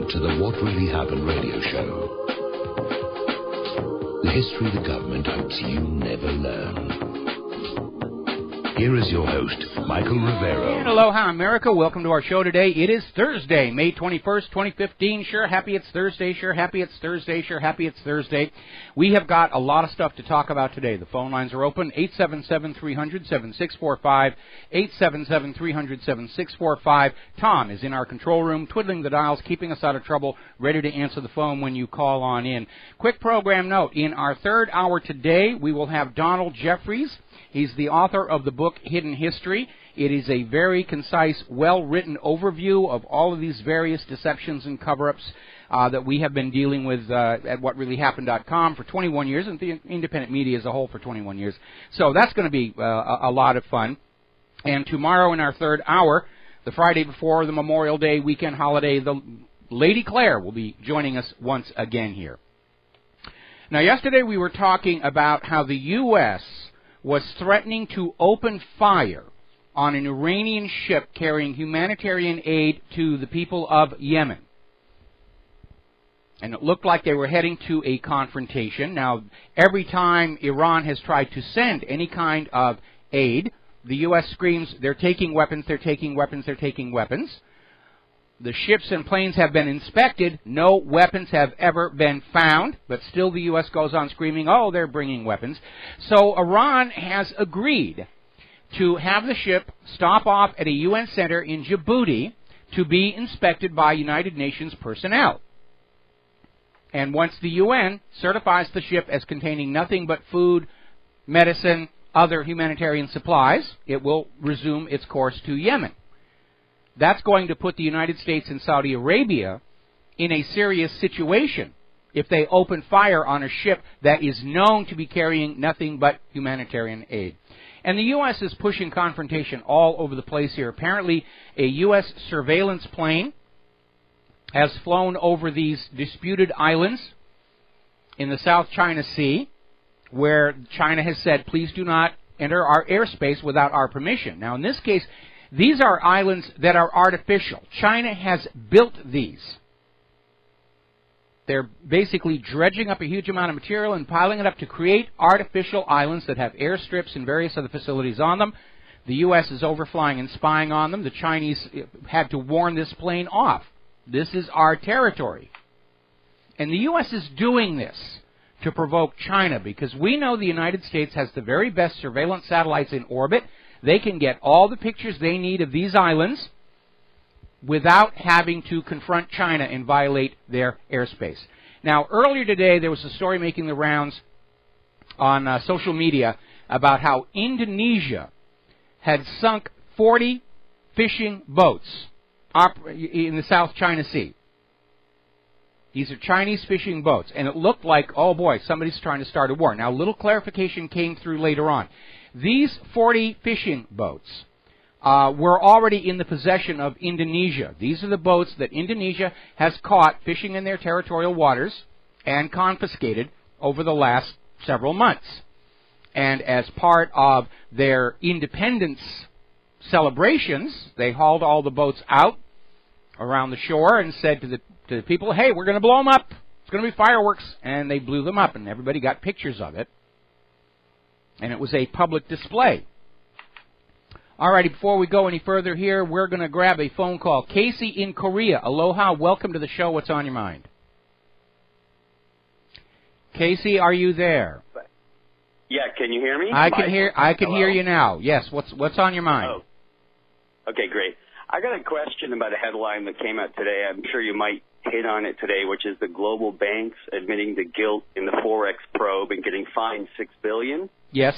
to the What Really Happened radio show. The history the government hopes you never learn. Here is your host, Michael Rivero. And aloha, America. Welcome to our show today. It is Thursday, May 21st, 2015. Sure happy it's Thursday. Sure happy it's Thursday. Sure happy it's Thursday. We have got a lot of stuff to talk about today. The phone lines are open, 877-300-7645, 877-300-7645. Tom is in our control room, twiddling the dials, keeping us out of trouble, ready to answer the phone when you call on in. Quick program note, in our third hour today, we will have Donald Jeffries. He's the author of the book Hidden History. It is a very concise, well-written overview of all of these various deceptions and cover-ups that we have been dealing with at whatreallyhappened.com for 21 years, and the independent media as a whole for 21 years. So that's going to be a lot of fun. And tomorrow in our third hour, the Friday before the Memorial Day weekend holiday, the Lady Claire will be joining us once again here. Now, yesterday we were talking about how the U.S. was threatening to open fire on an Iranian ship carrying humanitarian aid to the people of Yemen. And it looked like they were heading to a confrontation. Now, every time Iran has tried to send any kind of aid, the U.S. screams, they're taking weapons, they're taking weapons, they're taking weapons. The ships and planes have been inspected. No weapons have ever been found, but still the U.S. goes on screaming, oh, they're bringing weapons. So Iran has agreed to have the ship stop off at a UN center in Djibouti to be inspected by United Nations personnel. And once the UN certifies the ship as containing nothing but food, medicine, other humanitarian supplies, it will resume its course to Yemen. That's going to put the United States and Saudi Arabia in a serious situation if they open fire on a ship that is known to be carrying nothing but humanitarian aid. And the U.S. is pushing confrontation all over the place here. Apparently, a U.S. surveillance plane has flown over these disputed islands in the South China Sea, where China has said, please do not enter our airspace without our permission. Now, in this case, these are islands that are artificial. China has built these. They're basically dredging up a huge amount of material and piling it up to create artificial islands that have airstrips and various other facilities on them. The U.S. is overflying and spying on them. The Chinese had to warn this plane off. This is our territory. And the U.S. is doing this to provoke China because we know the United States has the very best surveillance satellites in orbit. They can get all the pictures they need of these islands without having to confront China and violate their airspace. Now, earlier today, there was a story making the rounds on social media about how Indonesia had sunk 40 fishing boats in the South China Sea. These are Chinese fishing boats, and it looked like, oh boy, somebody's trying to start a war. Now, a little clarification came through later on. These 40 fishing boats were already in the possession of Indonesia. These are the boats that Indonesia has caught fishing in their territorial waters and confiscated over the last several months. And as part of their independence celebrations, they hauled all the boats out around the shore and said to the people, hey, we're going to blow them up. It's going to be fireworks. And they blew them up, and everybody got pictures of it. And it was a public display. All righty, before we go any further here, we're going to grab a phone call. Casey in Korea, aloha, welcome to the show. What's on your mind? Casey, are you there? Yeah, can you hear me? I can hear you now. Yes, what's on your mind? Oh. Okay, great. I got a question about a headline that came out today. I'm sure you might hit on it today, which is the global banks admitting to guilt in the Forex probe and getting fined $6 billion. Yes.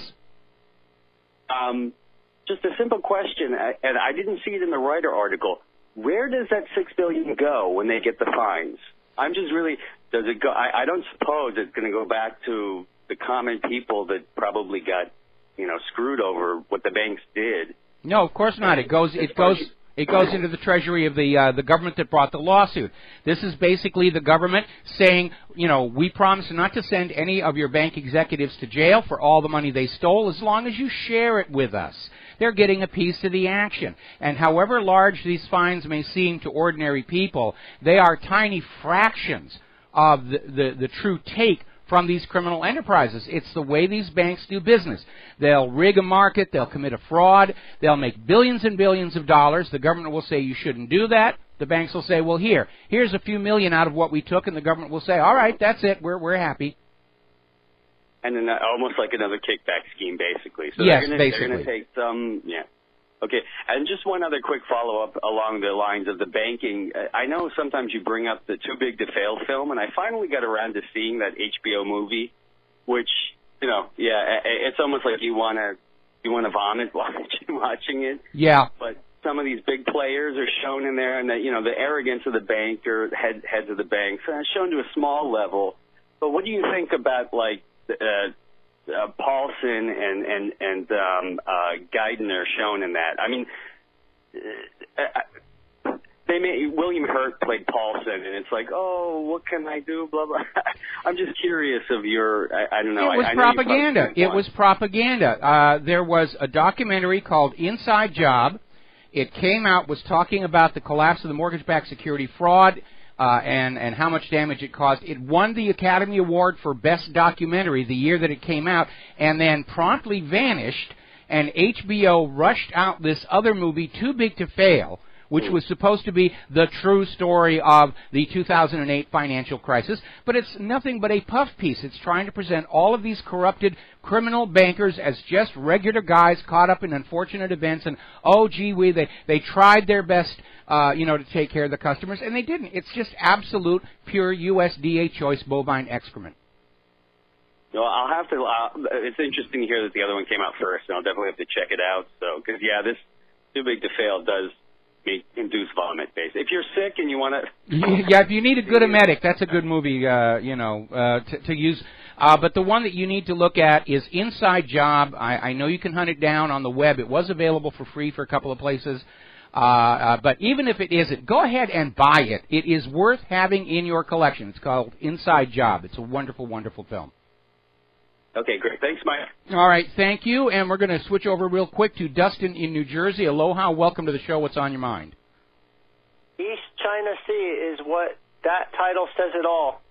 Just a simple question, and I didn't see it in the Writer article. Where does that $6 billion go when they get the fines? I'm just really, does it go? I don't suppose it's going to go back to the common people that probably got, screwed over what the banks did. No, of course not. It goes into the treasury of the government that brought the lawsuit. This is basically the government saying, we promise not to send any of your bank executives to jail for all the money they stole as long as you share it with us. they're getting a piece of the action. And however large these fines may seem to ordinary people, they are tiny fractions of the true take from these criminal enterprises. It's the way these banks do business. They'll rig a market, they'll commit a fraud, they'll make billions and billions of dollars. The government will say you shouldn't do that. The banks will say, well, here's a few million out of what we took, and the government will say, all right, that's it, we're happy. And then almost like another kickback scheme, basically. So yes, they're going to take some, Okay, and just one other quick follow-up along the lines of the banking. I know sometimes you bring up the Too Big to Fail film, and I finally got around to seeing that HBO movie, which, it's almost like you want to vomit watching it. Yeah. But some of these big players are shown in there, and the arrogance of the bank or heads of the banks are shown to a small level. But what do you think about, like, Paulson and Guyton are shown in that? I mean, William Hurt played Paulson, and it's like, oh, what can I do? Blah blah. I'm just curious of your. I don't know. It was propaganda. It was propaganda. There was a documentary called Inside Job. It came out, was talking about the collapse of the mortgage-backed security fraud. And how much damage it caused. It won the Academy Award for Best Documentary the year that it came out, and then promptly vanished, and HBO rushed out this other movie, Too Big to Fail, which was supposed to be the true story of the 2008 financial crisis, but it's nothing but a puff piece. It's trying to present all of these corrupted criminal bankers as just regular guys caught up in unfortunate events, and oh gee whiz, they tried their best to take care of the customers, and they didn't. It's just absolute pure USDA choice bovine excrement. No, I'll have to. It's interesting to hear that the other one came out first, and I'll definitely have to check it out. So, because this Too Big to Fail does induce vomit, basically. If you're sick and you want to... Yeah, if you need a good emetic, that's a good movie, to use. But the one that you need to look at is Inside Job. I know you can hunt it down on the web. It was available for free for a couple of places. But even if it isn't, go ahead and buy it. It is worth having in your collection. It's called Inside Job. It's a wonderful, wonderful film. Okay, great. Thanks, Mike. All right, thank you. And we're going to switch over real quick to Dustin in New Jersey. Aloha, welcome to the show. What's on your mind? East China Sea is what that title says it all.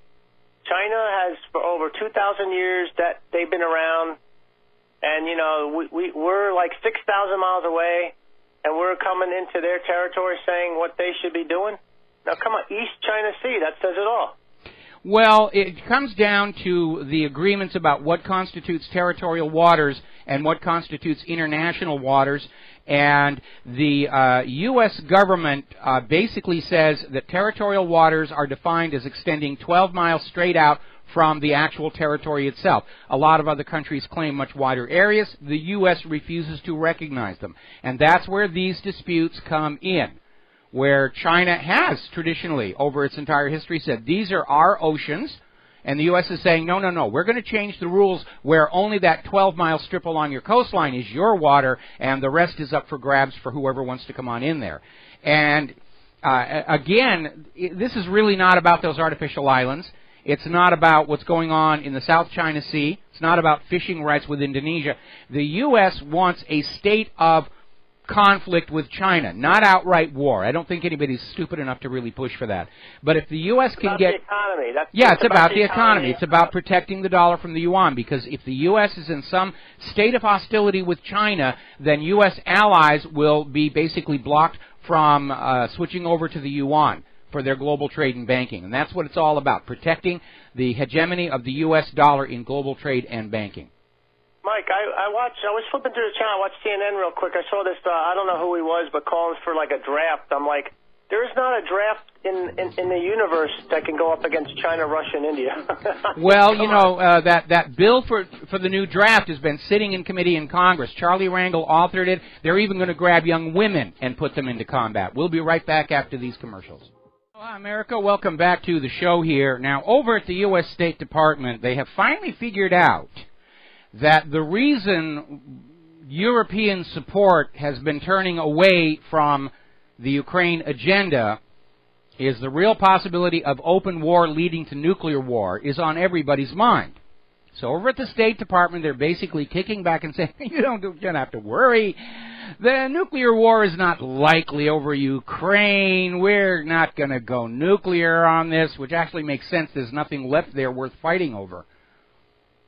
China has, for over 2,000 years, that they've been around, and, we're like 6,000 miles away, and we're coming into their territory saying what they should be doing? Now, come on, East China Sea, that says it all. Well, it comes down to the agreements about what constitutes territorial waters and what constitutes international waters. And the U.S. government basically says that territorial waters are defined as extending 12 miles straight out from the actual territory itself. A lot of other countries claim much wider areas. The U.S. refuses to recognize them. And that's where these disputes come in, where China has traditionally, over its entire history, said, these are our oceans, and the U.S. is saying, no, we're going to change the rules where only that 12-mile strip along your coastline is your water, and the rest is up for grabs for whoever wants to come on in there. And, again, this is really not about those artificial islands. It's not about what's going on in the South China Sea. It's not about fishing rights with Indonesia. The U.S. wants a state of conflict with China, not outright war. I don't think anybody's stupid enough to really push for that. But if the U.S. can get... It's about the economy. It's about the economy. It's about protecting the dollar from the yuan, because if the U.S. is in some state of hostility with China, then U.S. allies will be basically blocked from switching over to the yuan for their global trade and banking. And that's what it's all about, protecting the hegemony of the U.S. dollar in global trade and banking. Mike, I was flipping through the channel. I watched CNN real quick. I saw this, I don't know who he was, but calling for like a draft. I'm like, there is not a draft in the universe that can go up against China, Russia, and India. Well, that bill for the new draft has been sitting in committee in Congress. Charlie Rangel authored it. They're even going to grab young women and put them into combat. We'll be right back after these commercials. Hi, America. Welcome back to the show here. Now, over at the U.S. State Department, they have finally figured out that the reason European support has been turning away from the Ukraine agenda is the real possibility of open war leading to nuclear war is on everybody's mind. So over at the State Department, they're basically kicking back and saying, you don't have to worry. The nuclear war is not likely over Ukraine. We're not going to go nuclear on this, which actually makes sense. There's nothing left there worth fighting over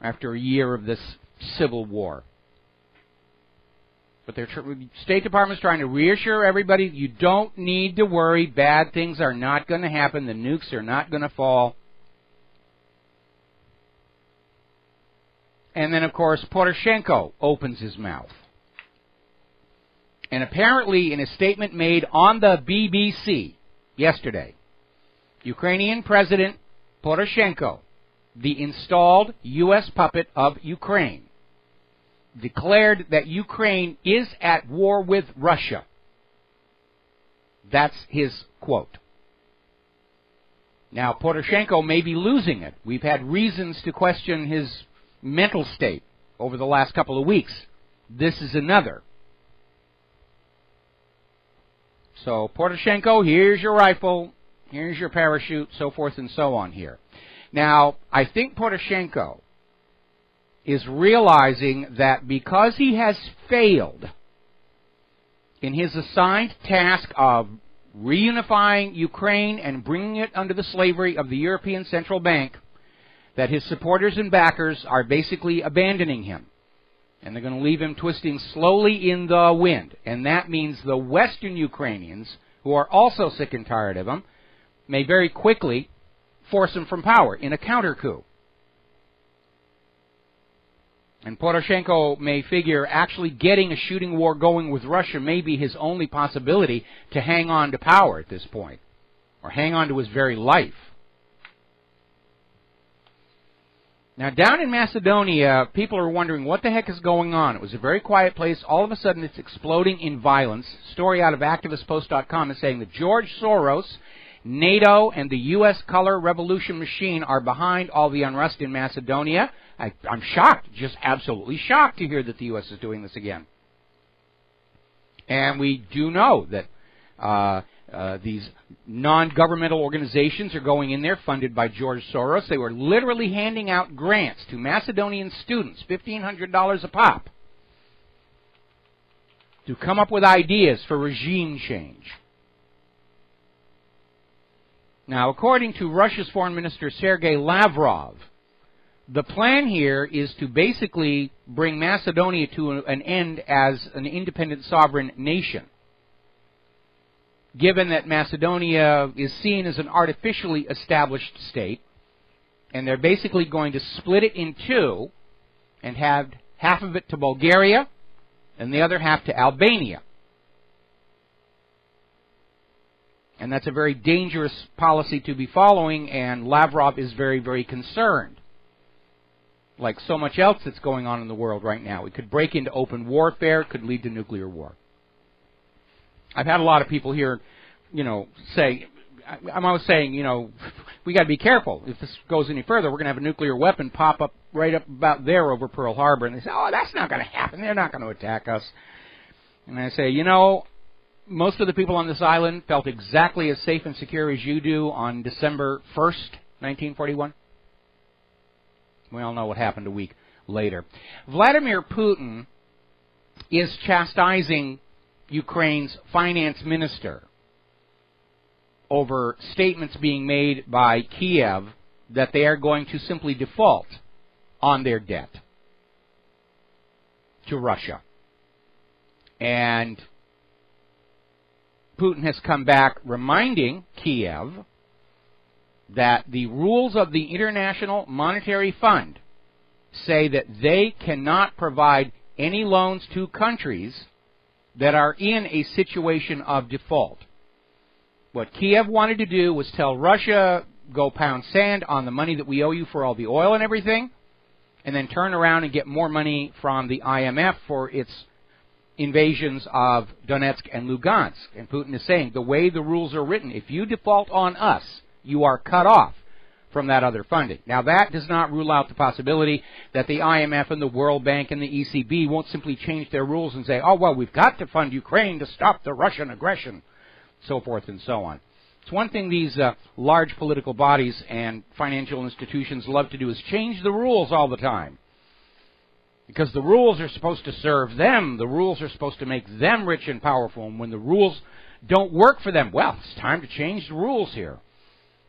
after a year of this civil war. But the State Department's trying to reassure everybody, you don't need to worry. Bad things are not going to happen. The nukes are not going to fall. And then, of course, Poroshenko opens his mouth. And apparently, in a statement made on the BBC yesterday, Ukrainian President Poroshenko, the installed U.S. puppet of Ukraine, declared that Ukraine is at war with Russia. That's his quote. Now, Poroshenko may be losing it. We've had reasons to question his mental state over the last couple of weeks. This is another. So, Poroshenko, here's your rifle, here's your parachute, so forth and so on here. Now, I think Poroshenko is realizing that because he has failed in his assigned task of reunifying Ukraine and bringing it under the slavery of the European Central Bank, that his supporters and backers are basically abandoning him. And they're going to leave him twisting slowly in the wind. And that means the Western Ukrainians, who are also sick and tired of him, may very quickly force him from power in a counter-coup. And Poroshenko may figure actually getting a shooting war going with Russia may be his only possibility to hang on to power at this point, or hang on to his very life. Now, down in Macedonia, people are wondering what the heck is going on. It was a very quiet place. All of a sudden, it's exploding in violence. Story out of ActivistPost.com is saying that George Soros, NATO, and the U.S. color revolution machine are behind all the unrest in Macedonia. I'm shocked, just absolutely shocked to hear that the U.S. is doing this again. And we do know that these non-governmental organizations are going in there, funded by George Soros. They were literally handing out grants to Macedonian students, $1,500 a pop, to come up with ideas for regime change. Now, according to Russia's Foreign Minister Sergei Lavrov, the plan here is to basically bring Macedonia to an end as an independent sovereign nation, given that Macedonia is seen as an artificially established state, and they're basically going to split it in two and have half of it to Bulgaria and the other half to Albania. And that's a very dangerous policy to be following, and Lavrov is very, very concerned. Like so much else that's going on in the world right now. It could break into open warfare, it could lead to nuclear war. I've had a lot of people here, say, I'm always saying, we got to be careful. If this goes any further, we're going to have a nuclear weapon pop up right up about there over Pearl Harbor. And they say, oh, that's not going to happen. They're not going to attack us. And I say, most of the people on this island felt exactly as safe and secure as you do on December 1st, 1941. We all know what happened a week later. Vladimir Putin is chastising Ukraine's finance minister over statements being made by Kiev that they are going to simply default on their debt to Russia. And Putin has come back reminding Kiev that the rules of the International Monetary Fund say that they cannot provide any loans to countries that are in a situation of default. What Kiev wanted to do was tell Russia, go pound sand on the money that we owe you for all the oil and everything, and then turn around and get more money from the IMF for its invasions of Donetsk and Lugansk. And Putin is saying, the way the rules are written, if you default on us, you are cut off from that other funding. Now, that does not rule out the possibility that the IMF and the World Bank and the ECB won't simply change their rules and say, oh, well, we've got to fund Ukraine to stop the Russian aggression, so forth and so on. It's one thing these large political bodies and financial institutions love to do is change the rules all the time. Because the rules are supposed to serve them. The rules are supposed to make them rich and powerful. And when the rules don't work for them, well, it's time to change the rules here.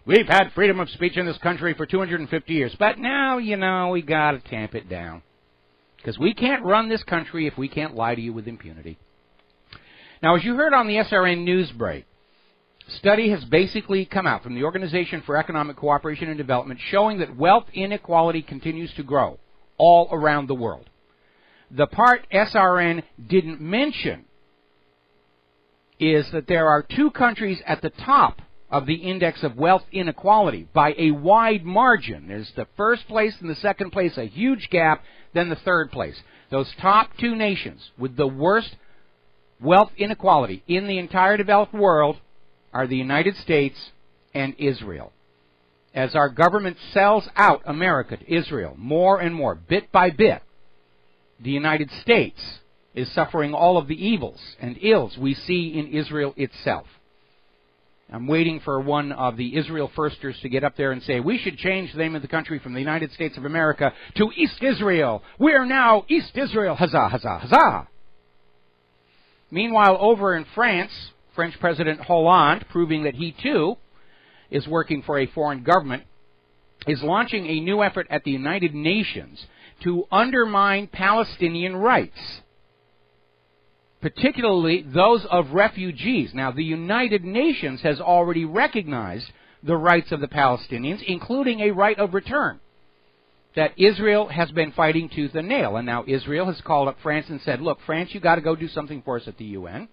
We've had freedom of speech in this country for 250 years. But now, we got to tamp it down. Because we can't run this country if we can't lie to you with impunity. Now, as you heard on the SRN News Break, study has basically come out from the Organization for Economic Cooperation and Development showing that wealth inequality continues to grow all around the world. The part SRN didn't mention is that there are two countries at the top of the index of wealth inequality by a wide margin. There's the first place and the second place, a huge gap, then the third place. Those top two nations with the worst wealth inequality in the entire developed world are the United States and Israel. As our government sells out America to Israel more and more, bit by bit, the United States is suffering all of the evils and ills we see in Israel itself. I'm waiting for one of the Israel firsters to get up there and say, we should change the name of the country from the United States of America to East Israel. We are now East Israel. Huzzah, huzzah, huzzah. Meanwhile, over in France, French President Hollande, proving that he too is working for a foreign government, is launching a new effort at the United Nations to undermine Palestinian rights, particularly those of refugees. Now, the United Nations has already recognized the rights of the Palestinians, including a right of return that Israel has been fighting tooth and nail. And now Israel has called up France and said, look, France, you got to go do something for us at the UN.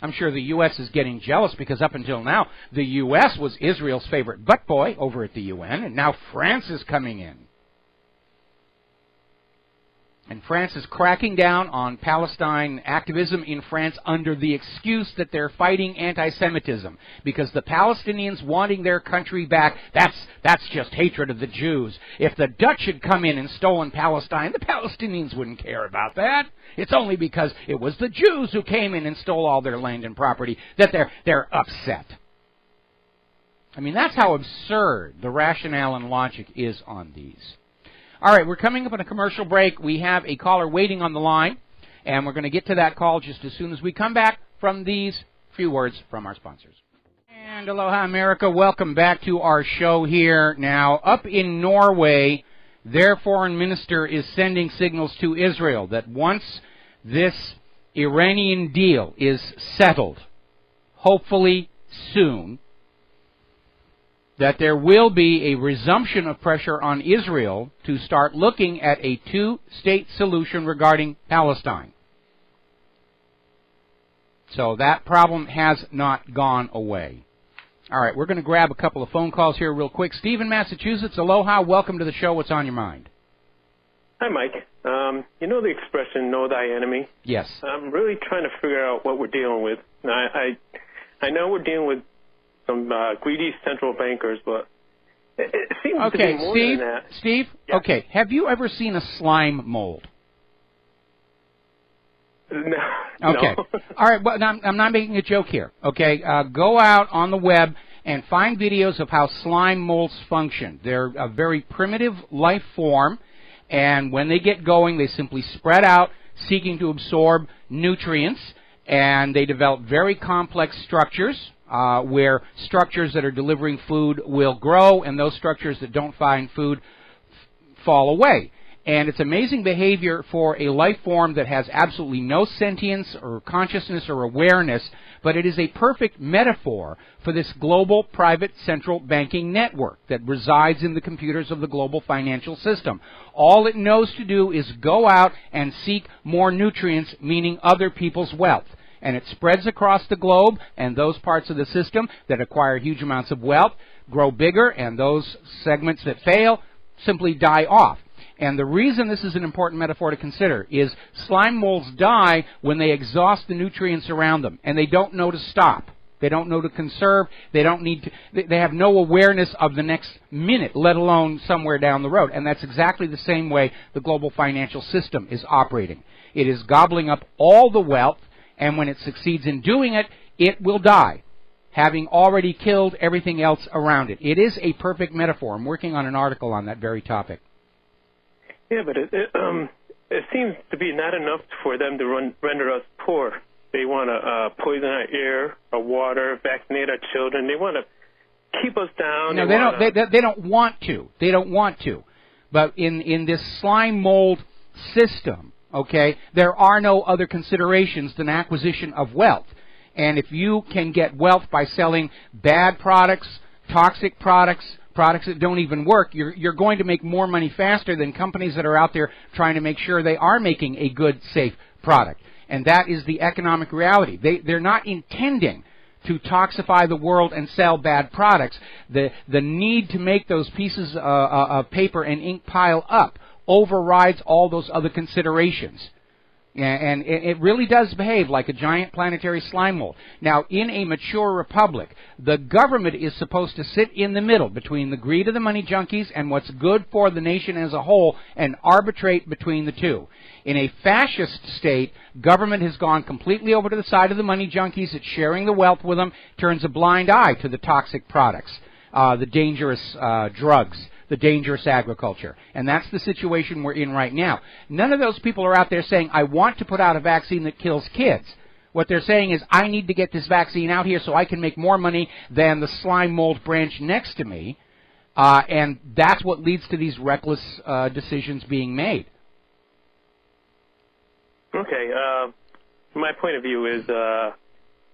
I'm sure the U.S. is getting jealous because up until now, the U.S. was Israel's favorite butt boy over at the UN, and now France is coming in. And France is cracking down on Palestine activism in France under the excuse that they're fighting anti-Semitism. Because the Palestinians wanting their country back, that's just hatred of the Jews. If the Dutch had come in and stolen Palestine, the Palestinians wouldn't care about that. It's only because it was the Jews who came in and stole all their land and property that they're upset. I mean, that's how absurd the rationale and logic is on these. All right, we're coming up on a commercial break. We have a caller waiting on the line, and we're going to get to that call just as soon as we come back from these few words from our sponsors. And aloha, America. Welcome back to our show here. Now, up in Norway, their foreign minister is sending signals to Israel that once this Iranian deal is settled, hopefully soon, that there will be a resumption of pressure on Israel to start looking at a two-state solution regarding Palestine. So that problem has not gone away. All right, we're going to grab a couple of phone calls here real quick. Steve in Massachusetts, aloha, welcome to the show. What's on your mind? Hi, Mike. You know the expression, know thy enemy? Yes. I'm really trying to figure out what we're dealing with. Now, I know we're dealing with some greedy central bankers, but it seems to be more than that. Steve, yeah. Okay, have you ever seen a slime mold? No. Okay. No. All right, well, I'm not making a joke here. Okay, go out on the web and find videos of how slime molds function. They're a very primitive life form, and when they get going, they simply spread out, seeking to absorb nutrients, and they develop very complex structures, where structures that are delivering food will grow, and those structures that don't find food fall away. And it's amazing behavior for a life form that has absolutely no sentience or consciousness or awareness, but it is a perfect metaphor for this global private central banking network that resides in the computers of the global financial system. All it knows to do is go out and seek more nutrients, meaning other people's wealth. And it spreads across the globe, and those parts of the system that acquire huge amounts of wealth grow bigger, and those segments that fail simply die off. And the reason this is an important metaphor to consider is slime molds die when they exhaust the nutrients around them, and they don't know to stop. They don't know to conserve. They don't need to. They have no awareness of the next minute, let alone somewhere down the road. And that's exactly the same way the global financial system is operating. It is gobbling up all the wealth, and when it succeeds in doing it, it will die. having already killed everything else around it. It is a perfect metaphor. I'm working on an article on that very topic. Yeah, but it seems to be not enough for them to render us poor. They want to poison our air, our water, vaccinate our children. They want to keep us down. No, they don't want to. They don't want to. But in this slime mold system, okay, there are no other considerations than acquisition of wealth. And if you can get wealth by selling bad products, toxic products, products that don't even work, you're going to make more money faster than companies that are out there trying to make sure they are making a good, safe product. And that is the economic reality. They're not intending to toxify the world and sell bad products. The need to make those pieces of paper and ink pile up overrides all those other considerations. And it really does behave like a giant planetary slime mold. Now, in a mature republic, the government is supposed to sit in the middle between the greed of the money junkies and what's good for the nation as a whole and arbitrate between the two. In a fascist state, government has gone completely over to the side of the money junkies. It's sharing the wealth with them, turns a blind eye to the toxic products, the dangerous drugs, the dangerous agriculture. And that's the situation we're in right now. None of those people are out there saying, I want to put out a vaccine that kills kids. What they're saying is, I need to get this vaccine out here so I can make more money than the slime mold branch next to me. And that's what leads to these reckless decisions being made. Okay. My point of view is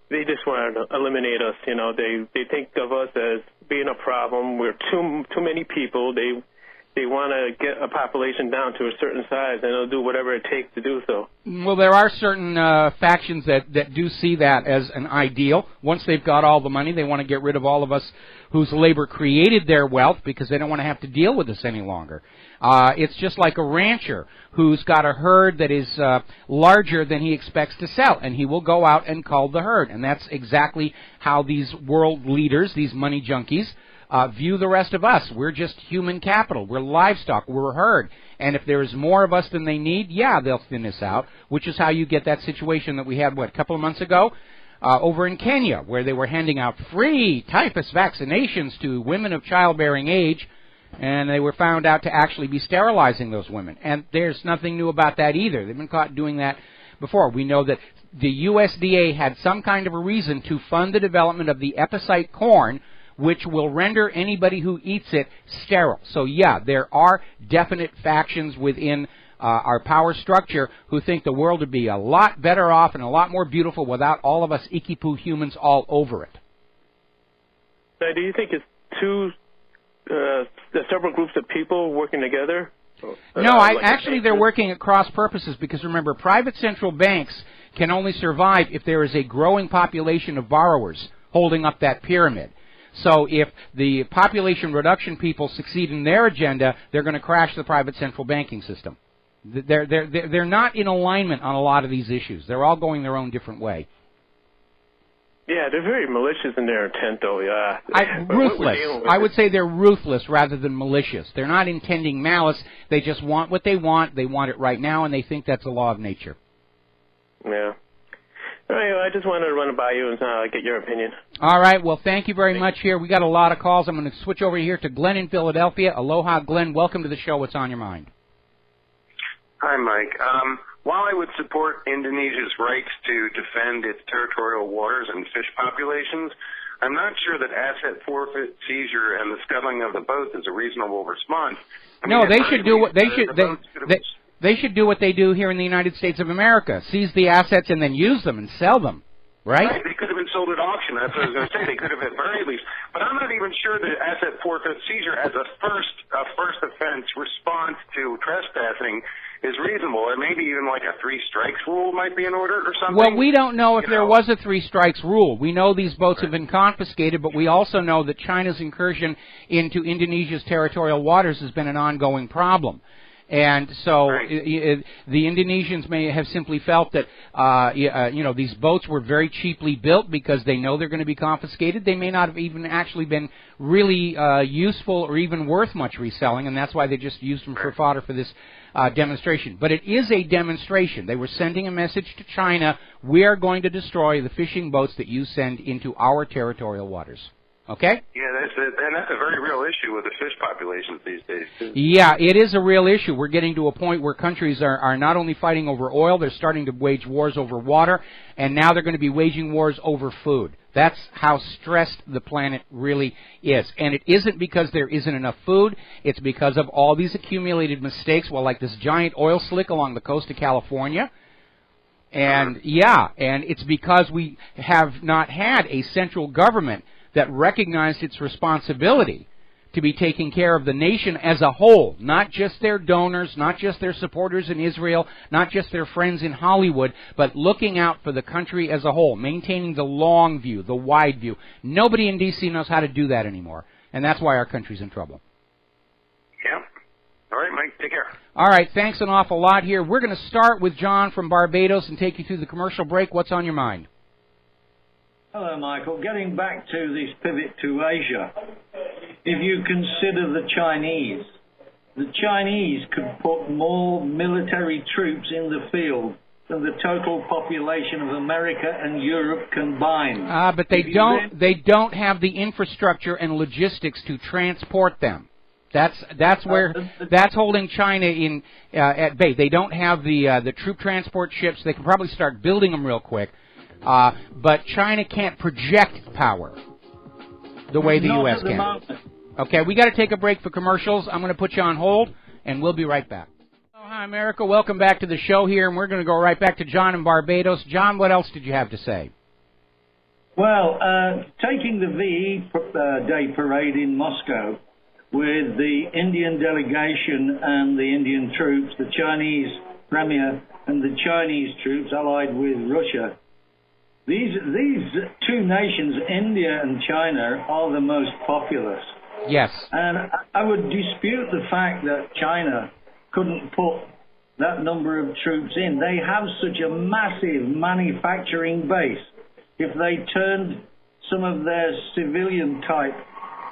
they just want to eliminate us. You know, they think of us as being a problem. We're too many people. They want to get a population down to a certain size, and they'll do whatever it takes to do so. Well, there are certain factions that do see that as an ideal. Once they've got all the money, they want to get rid of all of us whose labor created their wealth because they don't want to have to deal with us any longer. It's just like a rancher who's got a herd that is larger than he expects to sell, and he will go out and cull the herd. And that's exactly how these world leaders, these money junkies, view the rest of us. We're just human capital. We're livestock. We're a herd. And if there's more of us than they need, yeah, they'll thin us out, which is how you get that situation that we had, a couple of months ago over in Kenya, where they were handing out free typhus vaccinations to women of childbearing age, and they were found out to actually be sterilizing those women. And there's nothing new about that either. They've been caught doing that before. We know that the USDA had some kind of a reason to fund the development of the epicite corn, which will render anybody who eats it sterile. So, yeah, there are definite factions within our power structure who think the world would be a lot better off and a lot more beautiful without all of us icky-poo humans all over it. Now, do you think it's several groups of people working together? No, they're working at cross purposes because, remember, private central banks can only survive if there is a growing population of borrowers holding up that pyramid. So if the population reduction people succeed in their agenda, they're going to crash the private central banking system. They're not in alignment on a lot of these issues. They're all going their own different way. Yeah, they're very malicious in their intent, though. Ruthless. I would say they're ruthless rather than malicious. They're not intending malice. They just want what they want. They want it right now, and they think that's a law of nature. Yeah. All right, I just wanted to run it by you and get your opinion. All right, well, thank you very much here. We got a lot of calls. I'm going to switch over here to Glenn in Philadelphia. Aloha, Glenn. Welcome to the show. What's on your mind? Hi, Mike. While I would support Indonesia's rights to defend its territorial waters and fish populations, I'm not sure that asset forfeit, seizure, and the scuttling of the boats is a reasonable response. No, they should do what they should do what they do here in the United States of America: seize the assets and then use them and sell them. Right? They could have been sold at auction. That's what I was going to say. They could have at very least. But I'm not even sure that asset forfeit, seizure as a first offense response to trespassing is reasonable, or maybe even like a 3 strikes rule might be in order or something. Well, we don't know if there was a 3 strikes rule. We know these boats have been confiscated, but we also know that China's incursion into Indonesia's territorial waters has been an ongoing problem. And so the Indonesians may have simply felt that, these boats were very cheaply built because they know they're going to be confiscated. They may not have even actually been really useful or even worth much reselling, and that's why they just used them for fodder for this demonstration. But it is a demonstration. They were sending a message to China, we are going to destroy the fishing boats that you send into our territorial waters. Okay? Yeah, that's a very real issue with the fish populations these days, too. Yeah, it is a real issue. We're getting to a point where countries are not only fighting over oil, they're starting to wage wars over water, and now they're going to be waging wars over food. That's how stressed the planet really is. And it isn't because there isn't enough food. It's because of all these accumulated mistakes, well, like this giant oil slick along the coast of California. And, and it's because we have not had a central government that recognized its responsibility to be taking care of the nation as a whole, not just their donors, not just their supporters in Israel, not just their friends in Hollywood, but looking out for the country as a whole, maintaining the long view, the wide view. Nobody in D.C. knows how to do that anymore, and that's why our country's in trouble. Yeah. All right, Mike, take care. All right, thanks an awful lot here. We're going to start with John from Barbados and take you through the commercial break. What's on your mind? Hello, Michael. Getting back to this pivot to Asia, if you consider the Chinese could put more military troops in the field than the total population of America and Europe combined. But they don't have the infrastructure and logistics to transport them. That's holding China in at bay. They don't have the troop transport ships. They can probably start building them real quick. But China can't project power the way the U.S. can. Okay, we got to take a break for commercials. I'm going to put you on hold, and we'll be right back. Oh, hi, America. Welcome back to the show here, and we're going to go right back to John in Barbados. John, what else did you have to say? Well, taking the VE Day parade in Moscow with the Indian delegation and the Indian troops, the Chinese premier and the Chinese troops allied with Russia, These two nations, India and China, are the most populous. Yes. And I would dispute the fact that China couldn't put that number of troops in. They have such a massive manufacturing base. If they turned some of their civilian type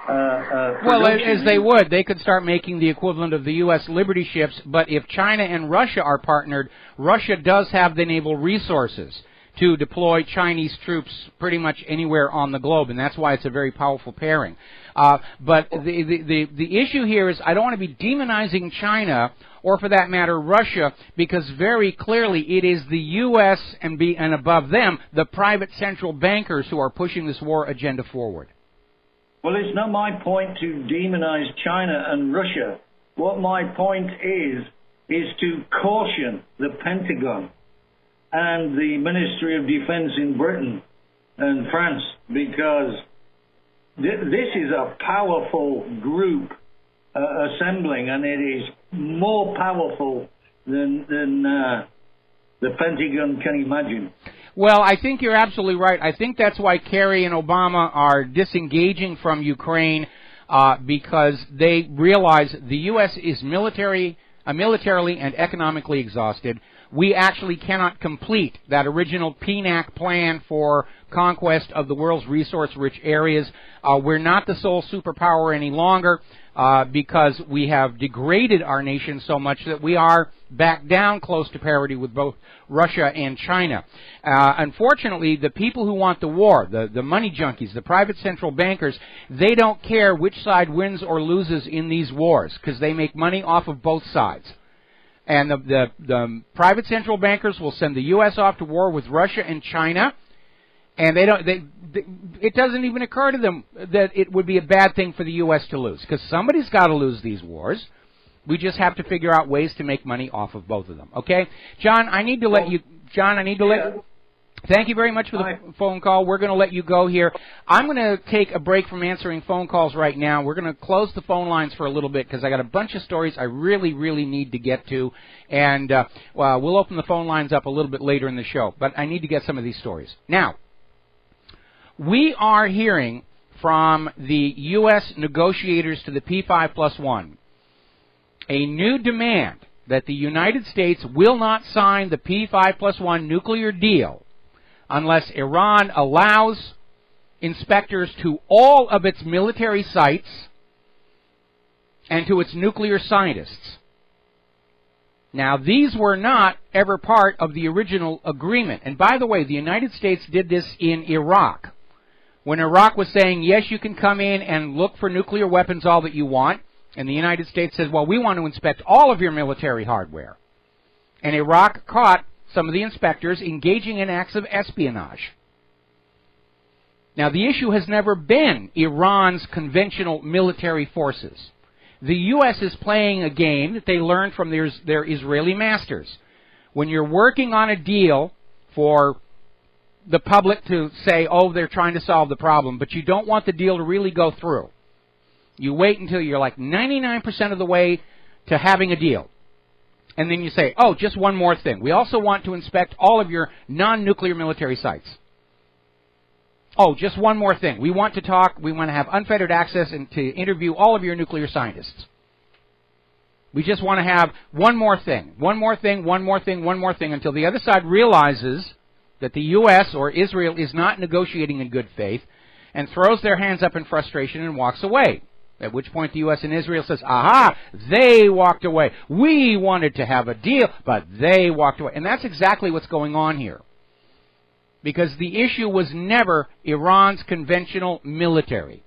well, as they would, they could start making the equivalent of the U.S. Liberty ships. But if China and Russia are partnered, Russia does have the naval resources to deploy Chinese troops pretty much anywhere on the globe, and that's why it's a very powerful pairing. But the issue here is I don't want to be demonizing China, or for that matter Russia, because very clearly it is the U.S. and above them, the private central bankers who are pushing this war agenda forward. Well, it's not my point to demonize China and Russia. What my point is to caution the Pentagon and the Ministry of Defense in Britain and France, because this is a powerful group assembling, and it is more powerful than the Pentagon can imagine. Well, I think you're absolutely right. I think that's why Kerry and Obama are disengaging from Ukraine, because they realize the U.S. is militarily and economically exhausted. We actually cannot complete that original PNAC plan for conquest of the world's resource-rich areas. We're not the sole superpower any longer because we have degraded our nation so much that we are back down close to parity with both Russia and China. Unfortunately, the people who want the war, the money junkies, the private central bankers, they don't care which side wins or loses in these wars because they make money off of both sides. And the private central bankers will send the U.S. off to war with Russia and China, and it doesn't even occur to them that it would be a bad thing for the U.S. to lose, because somebody's got to lose these wars. We just have to figure out ways to make money off of both of them. Okay, John, I need to let you. Thank you very much for the phone call. We're going to let you go here. I'm going to take a break from answering phone calls right now. We're going to close the phone lines for a little bit because I got a bunch of stories I really, really need to get to. And we'll open the phone lines up a little bit later in the show. But I need to get some of these stories. Now, we are hearing from the U.S. negotiators to the P5+1 a new demand that the United States will not sign the P5+1 nuclear deal unless Iran allows inspectors to all of its military sites and to its nuclear scientists. Now, these were not ever part of the original agreement. And by the way, the United States did this in Iraq. When Iraq was saying, yes, you can come in and look for nuclear weapons all that you want, and the United States says, well, we want to inspect all of your military hardware. And Iraq caught some of the inspectors engaging in acts of espionage. Now, the issue has never been Iran's conventional military forces. The U.S. is playing a game that they learned from their Israeli masters. When you're working on a deal for the public to say, oh, they're trying to solve the problem, but you don't want the deal to really go through, you wait until you're like 99% of the way to having a deal. And then you say, oh, just one more thing. We also want to inspect all of your non-nuclear military sites. Oh, just one more thing. We want to talk, we want to have unfettered access and to interview all of your nuclear scientists. We just want to have one more thing, one more thing, one more thing, one more thing, until the other side realizes that the U.S. or Israel is not negotiating in good faith and throws their hands up in frustration and walks away. At which point the U.S. and Israel says, aha, they walked away. We wanted to have a deal, but they walked away. And that's exactly what's going on here. Because the issue was never Iran's conventional military.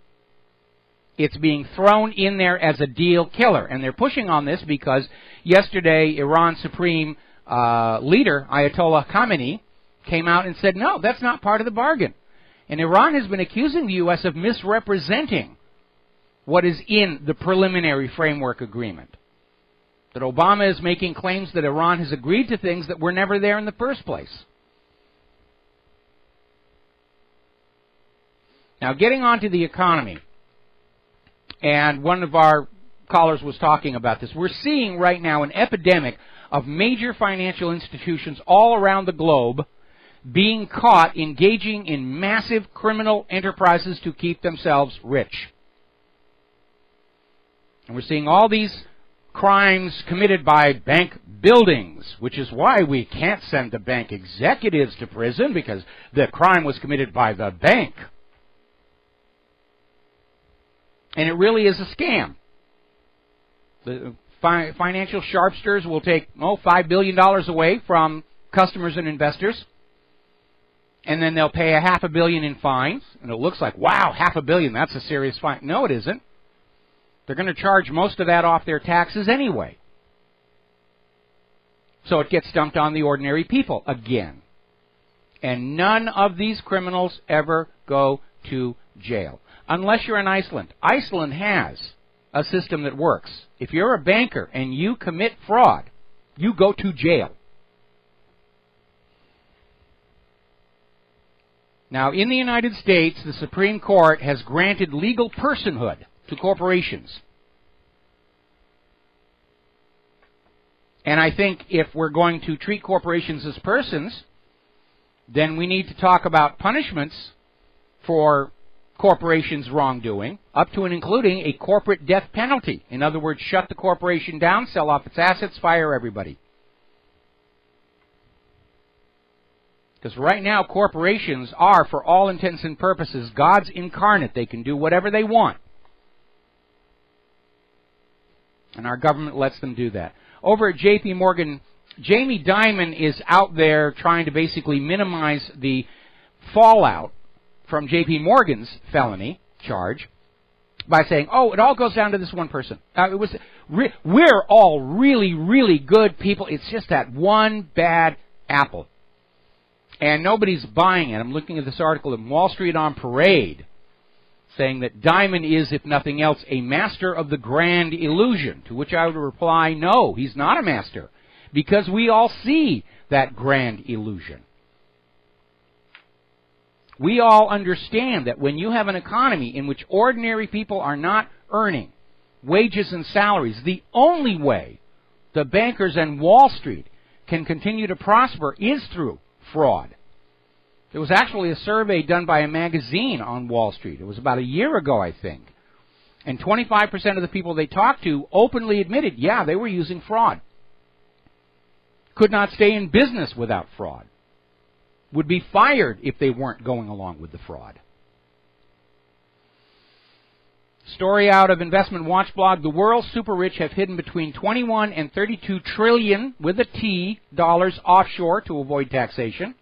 It's being thrown in there as a deal killer. And they're pushing on this because yesterday Iran's supreme leader, Ayatollah Khamenei, came out and said, no, that's not part of the bargain. And Iran has been accusing the U.S. of misrepresenting what is in the preliminary framework agreement. That Obama is making claims that Iran has agreed to things that were never there in the first place. Now, getting on to the economy, and one of our callers was talking about this, we're seeing right now an epidemic of major financial institutions all around the globe being caught engaging in massive criminal enterprises to keep themselves rich. And we're seeing all these crimes committed by bank buildings, which is why we can't send the bank executives to prison, because the crime was committed by the bank. And it really is a scam. The financial sharpsters will take $5 billion away from customers and investors, and then they'll pay $500 million in fines. And it looks like, wow, $500 million, that's a serious fine. No, it isn't. They're going to charge most of that off their taxes anyway. So it gets dumped on the ordinary people again. And none of these criminals ever go to jail. Unless you're in Iceland. Iceland has a system that works. If you're a banker and you commit fraud, you go to jail. Now, in the United States, the Supreme Court has granted legal personhood to corporations. And I think if we're going to treat corporations as persons, then we need to talk about punishments for corporations' wrongdoing, up to and including a corporate death penalty. In other words, shut the corporation down, sell off its assets, fire everybody. Because right now, corporations are, for all intents and purposes, gods incarnate. They can do whatever they want. And our government lets them do that. Over at J.P. Morgan, Jamie Dimon is out there trying to basically minimize the fallout from J.P. Morgan's felony charge by saying, oh, it all goes down to this one person. We're all really, really good people. It's just that one bad apple. And nobody's buying it. I'm looking at this article in Wall Street on Parade saying that Dimon is, if nothing else, a master of the grand illusion, to which I would reply, no, he's not a master, because we all see that grand illusion. We all understand that when you have an economy in which ordinary people are not earning wages and salaries, the only way the bankers and Wall Street can continue to prosper is through fraud. There was actually a survey done by a magazine on Wall Street. It was about a year ago, I think. And 25% of the people they talked to openly admitted, yeah, they were using fraud. Could not stay in business without fraud. Would be fired if they weren't going along with the fraud. Story out of Investment Watch blog, the world's super rich have hidden between 21 and 32 trillion, with a T, dollars offshore to avoid taxation.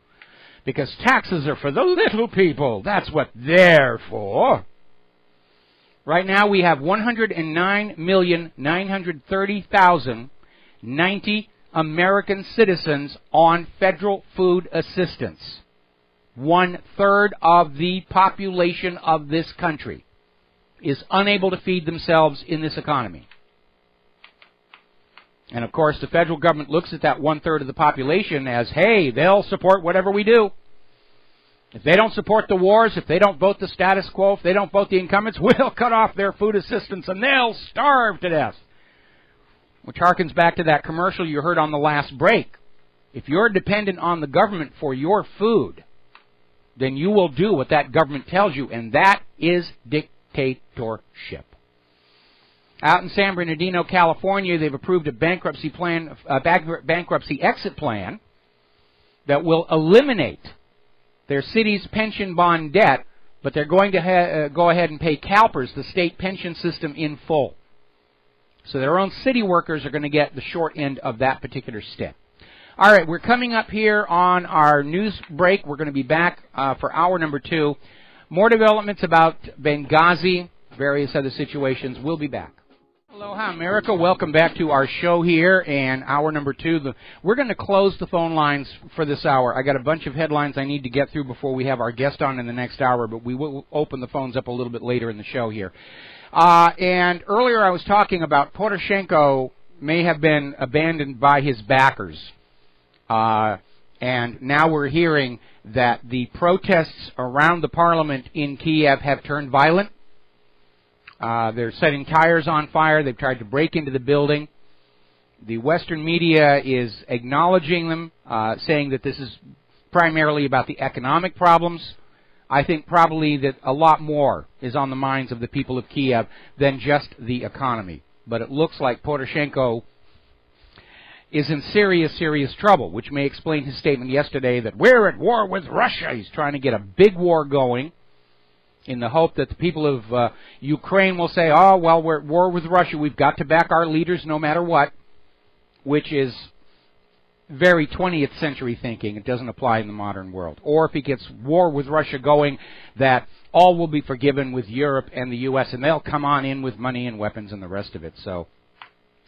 Because taxes are for the little people. That's what they're for. Right now we have 109,930,090 American citizens on federal food assistance. 1/3 of the population of this country is unable to feed themselves in this economy. And of course, the federal government looks at that 1/3 of the population as, hey, they'll support whatever we do. If they don't support the wars, if they don't vote the status quo, if they don't vote the incumbents, we'll cut off their food assistance and they'll starve to death. Which harkens back to that commercial you heard on the last break. If you're dependent on the government for your food, then you will do what that government tells you, and that is dictatorship. Out in San Bernardino, California, they've approved a bankruptcy exit plan that will eliminate their city's pension bond debt, but they're going to go ahead and pay CalPERS, the state pension system, in full. So their own city workers are going to get the short end of that particular step. All right, we're coming up here on our news break. We're going to be back for hour number 2. More developments about Benghazi, various other situations. We'll be back. Aloha, America. Welcome back to our show here, and hour number 2. We're going to close the phone lines for this hour. I got a bunch of headlines I need to get through before we have our guest on in the next hour, but we will open the phones up a little bit later in the show here. And earlier I was talking about Poroshenko may have been abandoned by his backers. And now we're hearing that the protests around the parliament in Kiev have turned violent. They're setting tires on fire. They've tried to break into the building. The Western media is acknowledging them, saying that this is primarily about the economic problems. I think probably that a lot more is on the minds of the people of Kiev than just the economy. But it looks like Poroshenko is in serious, serious trouble, which may explain his statement yesterday that we're at war with Russia. He's trying to get a big war going in the hope that the people of Ukraine will say, oh, well, we're at war with Russia. We've got to back our leaders no matter what, which is very 20th century thinking. It doesn't apply in the modern world. Or if he gets war with Russia going, that all will be forgiven with Europe and the U.S., and they'll come on in with money and weapons and the rest of it. So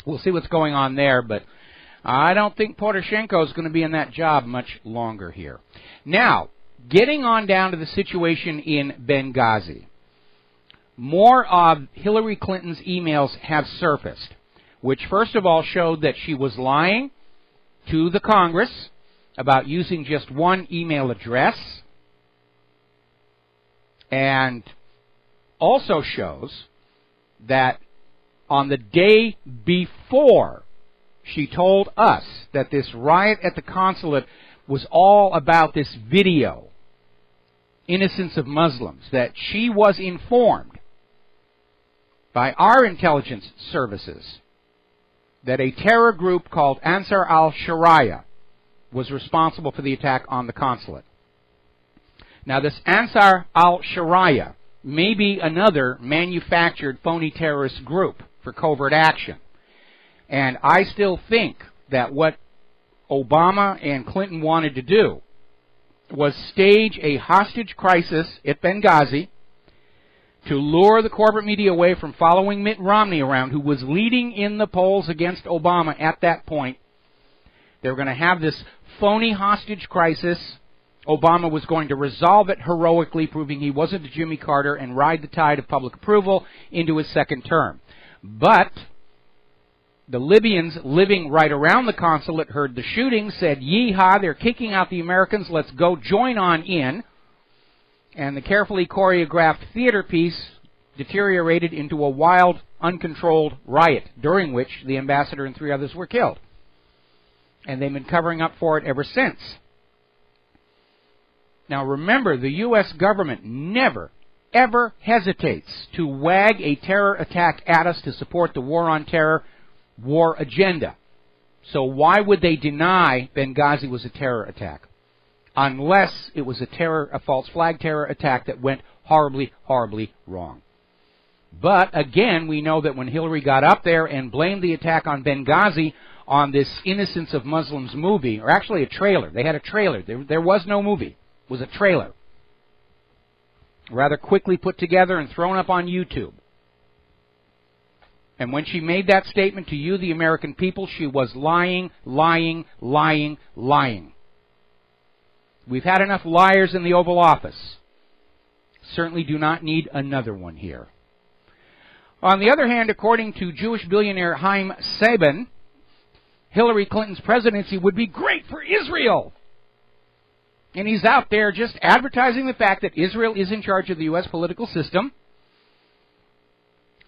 we'll see what's going on there, but I don't think Poroshenko is going to be in that job much longer here. Now, getting on down to the situation in Benghazi, more of Hillary Clinton's emails have surfaced, which first of all showed that she was lying to the Congress about using just one email address, and also shows that on the day before she told us that this riot at the consulate was all about this video, Innocence of Muslims, that she was informed by our intelligence services that a terror group called Ansar al-Sharia was responsible for the attack on the consulate. Now, this Ansar al-Sharia may be another manufactured phony terrorist group for covert action. And I still think that what Obama and Clinton wanted to do was stage a hostage crisis at Benghazi to lure the corporate media away from following Mitt Romney around, who was leading in the polls against Obama at that point. They were going to have this phony hostage crisis. Obama was going to resolve it heroically, proving he wasn't a Jimmy Carter, and ride the tide of public approval into his second term. But the Libyans living right around the consulate heard the shooting, said, "Yeehaw, they're kicking out the Americans, let's go join on in." And the carefully choreographed theater piece deteriorated into a wild, uncontrolled riot, during which the ambassador and 3 others were killed. And they've been covering up for it ever since. Now remember, the U.S. government never, ever hesitates to wag a terror attack at us to support the war on terror war agenda. So why would they deny Benghazi was a terror attack? Unless it was a false flag terror attack that went horribly, horribly wrong. But, again, we know that when Hillary got up there and blamed the attack on Benghazi on this Innocence of Muslims movie, or actually a trailer. They had a trailer. There was no movie. It was a trailer. Rather quickly put together and thrown up on YouTube. And when she made that statement to you, the American people, she was lying, lying, lying, lying. We've had enough liars in the Oval Office. Certainly do not need another one here. On the other hand, according to Jewish billionaire Chaim Saban, Hillary Clinton's presidency would be great for Israel. And he's out there just advertising the fact that Israel is in charge of the U.S. political system.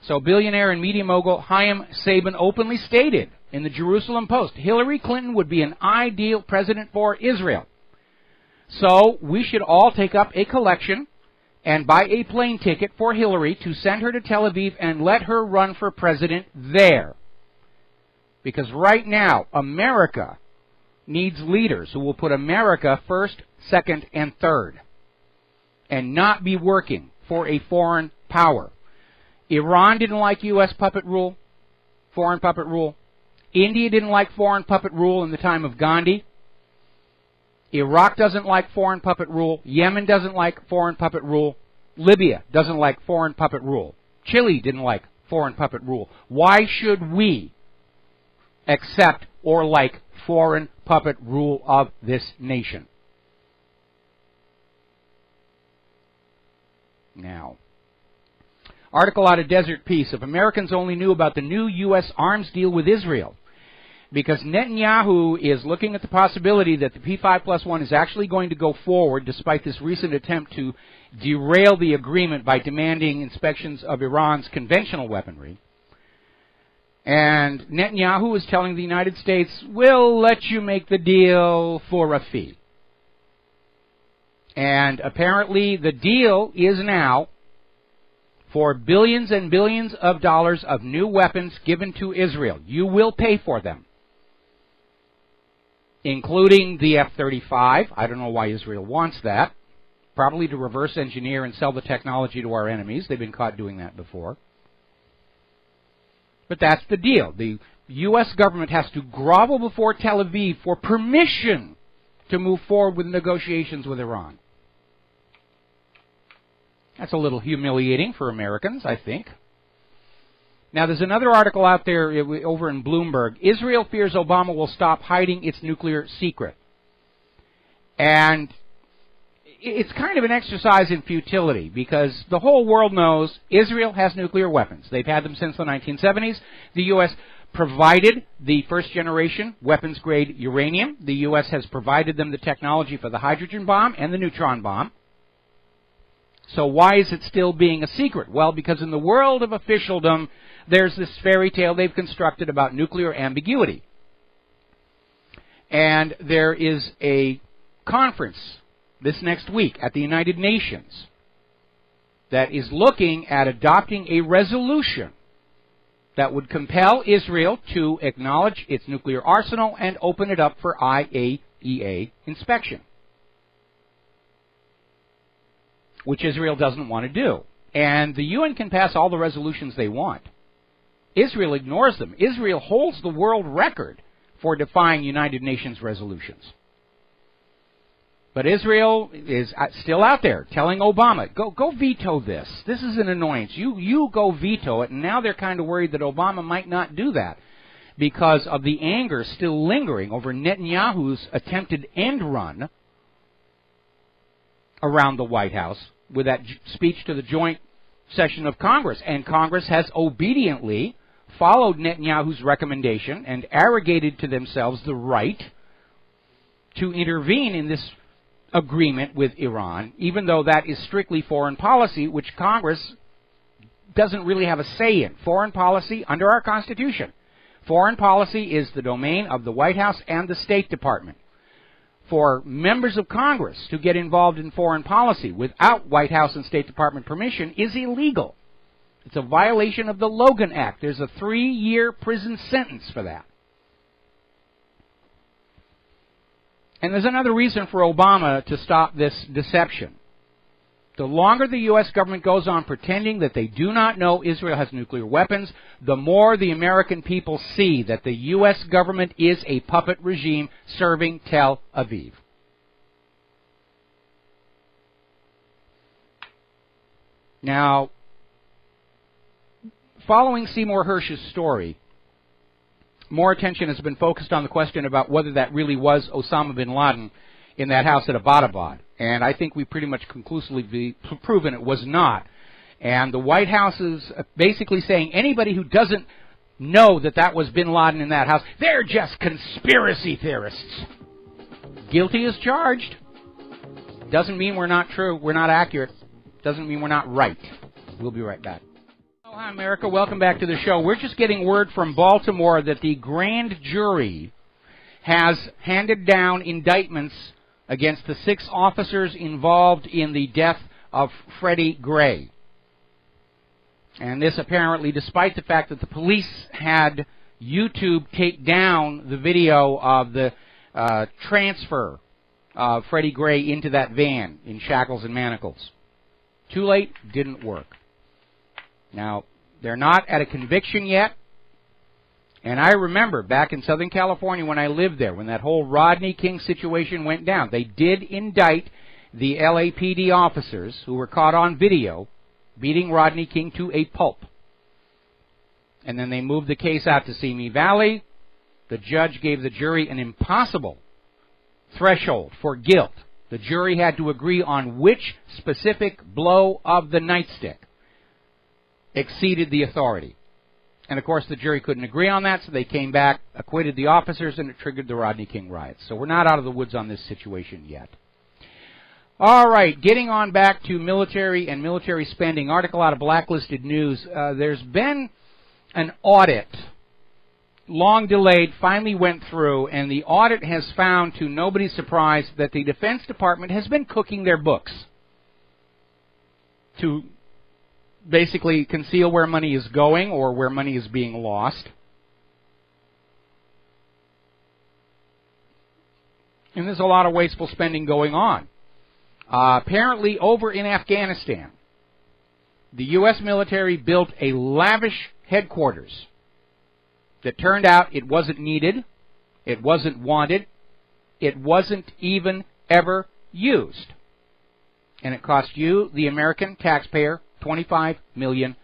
So billionaire and media mogul Chaim Saban openly stated in the Jerusalem Post, Hillary Clinton would be an ideal president for Israel. So we should all take up a collection and buy a plane ticket for Hillary to send her to Tel Aviv and let her run for president there. Because right now, America needs leaders who will put America first, second, and third, and not be working for a foreign power. Iran didn't like U.S. puppet rule, foreign puppet rule. India didn't like foreign puppet rule in the time of Gandhi. Iraq doesn't like foreign puppet rule. Yemen doesn't like foreign puppet rule. Libya doesn't like foreign puppet rule. Chile didn't like foreign puppet rule. Why should we accept or like foreign puppet rule of this nation? Now, article out of Desert Peace. If Americans only knew about the new U.S. arms deal with Israel, because Netanyahu is looking at the possibility that the P5+1 is actually going to go forward despite this recent attempt to derail the agreement by demanding inspections of Iran's conventional weaponry. And Netanyahu is telling the United States, we'll let you make the deal for a fee. And apparently the deal is now for billions and billions of dollars of new weapons given to Israel. You will pay for them, including the F-35. I don't know why Israel wants that. Probably to reverse engineer and sell the technology to our enemies. They've been caught doing that before. But that's the deal. The U.S. government has to grovel before Tel Aviv for permission to move forward with negotiations with Iran. That's a little humiliating for Americans, I think. Now, there's another article out there over in Bloomberg. Israel fears Obama will stop hiding its nuclear secret. And it's kind of an exercise in futility, because the whole world knows Israel has nuclear weapons. They've had them since the 1970s. The U.S. provided the first-generation weapons-grade uranium. The U.S. has provided them the technology for the hydrogen bomb and the neutron bomb. So why is it still being a secret? Well, because in the world of officialdom, there's this fairy tale they've constructed about nuclear ambiguity. And there is a conference this next week at the United Nations that is looking at adopting a resolution that would compel Israel to acknowledge its nuclear arsenal and open it up for IAEA inspection, which Israel doesn't want to do. And the UN can pass all the resolutions they want. Israel ignores them. Israel holds the world record for defying United Nations resolutions. But Israel is still out there telling Obama, go veto this. This is an annoyance. You go veto it. And now they're kind of worried that Obama might not do that because of the anger still lingering over Netanyahu's attempted end run around the White House with that speech to the joint session of Congress. And Congress has obediently followed Netanyahu's recommendation and arrogated to themselves the right to intervene in this agreement with Iran, even though that is strictly foreign policy, which Congress doesn't really have a say in. Foreign policy, under our Constitution, foreign policy is the domain of the White House and the State Department. For members of Congress to get involved in foreign policy without White House and State Department permission is illegal. It's a violation of the Logan Act. There's a 3-year prison sentence for that. And there's another reason for Obama to stop this deception. The longer the U.S. government goes on pretending that they do not know Israel has nuclear weapons, the more the American people see that the U.S. government is a puppet regime serving Tel Aviv. Now, following Seymour Hersh's story, more attention has been focused on the question about whether that really was Osama bin Laden in that house at Abbottabad. And I think we pretty much conclusively proven it was not. And the White House is basically saying anybody who doesn't know that that was bin Laden in that house, they're just conspiracy theorists. Guilty as charged. Doesn't mean we're not true, we're not accurate. Doesn't mean we're not right. We'll be right back. Hi, America. Welcome back to the show. We're just getting word from Baltimore that the grand jury has handed down indictments against the 6 officers involved in the death of Freddie Gray. And this apparently despite the fact that the police had YouTube take down the video of the transfer of Freddie Gray into that van in shackles and manacles. Too late, didn't work. Now, they're not at a conviction yet. And I remember back in Southern California when I lived there, when that whole Rodney King situation went down, they did indict the LAPD officers who were caught on video beating Rodney King to a pulp. And then they moved the case out to Simi Valley. The judge gave the jury an impossible threshold for guilt. The jury had to agree on which specific blow of the nightstick exceeded the authority. And, of course, the jury couldn't agree on that, so they came back, acquitted the officers, and it triggered the Rodney King riots. So we're not out of the woods on this situation yet. All right, getting on back to military and military spending. Article out of Blacklisted News. There's been an audit, long delayed, finally went through, and the audit has found, to nobody's surprise, that the Defense Department has been cooking their books to basically conceal where money is going or where money is being lost. And there's a lot of wasteful spending going on. Apparently, over in Afghanistan, the U.S. military built a lavish headquarters that turned out it wasn't needed, it wasn't wanted, it wasn't even ever used. And it cost you, the American taxpayer, $25 million.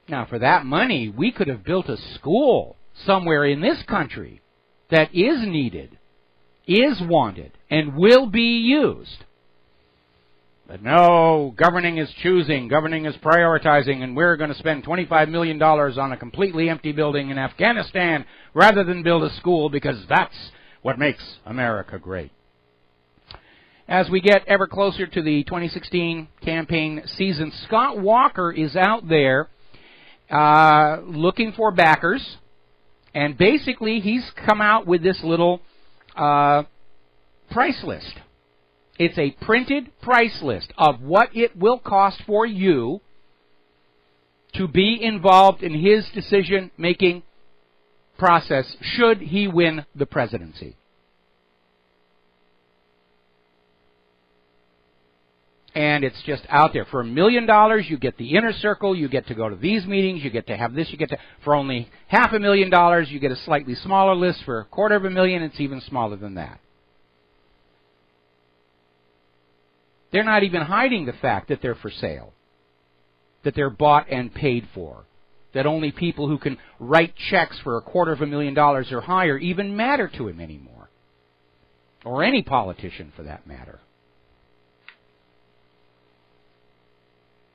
Now, for that money, we could have built a school somewhere in this country that is needed, is wanted, and will be used. But no, governing is choosing, governing is prioritizing, and we're going to spend $25 million on a completely empty building in Afghanistan rather than build a school because that's what makes America great. As we get ever closer to the 2016 campaign season, Scott Walker is out there looking for backers, and basically he's come out with this little price list. It's a printed price list of what it will cost for you to be involved in his decision-making process should he win the presidency. And it's just out there. For $1 million, you get the inner circle, you get to go to these meetings, you get to have this, you get to, for only $500,000, you get a slightly smaller list. For $250,000, it's even smaller than that. They're not even hiding the fact that they're for sale, that they're bought and paid for, that only people who can write checks for $250,000 or higher even matter to him anymore, or any politician for that matter.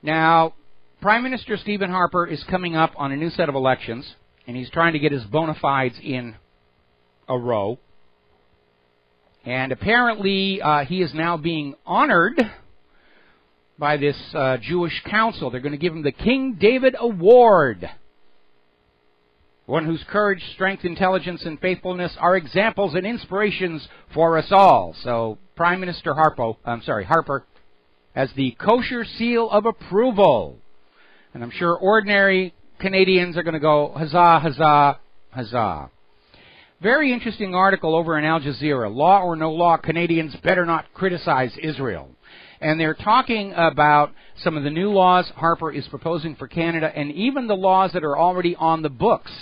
Now, Prime Minister Stephen Harper is coming up on a new set of elections, and he's trying to get his bona fides in a row. And apparently, he is now being honored by this Jewish council. They're going to give him the King David Award. One whose courage, strength, intelligence, and faithfulness are examples and inspirations for us all. So, Prime Minister Harper has the kosher seal of approval. And I'm sure ordinary Canadians are going to go, huzzah, huzzah, huzzah. Very interesting article over in Al Jazeera. Law or no law, Canadians better not criticize Israel. And they're talking about some of the new laws Harper is proposing for Canada, and even the laws that are already on the books.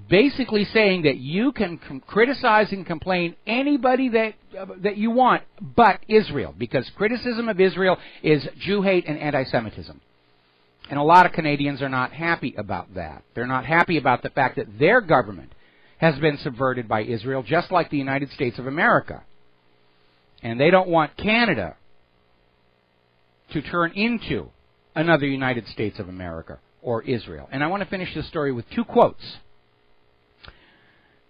Basically saying that you can criticize and complain anybody that you want but Israel, because criticism of Israel is Jew hate and anti-Semitism. And a lot of Canadians are not happy about that. They're not happy about the fact that their government has been subverted by Israel, just like the United States of America. And they don't want Canada to turn into another United States of America or Israel. And I want to finish this story with two quotes.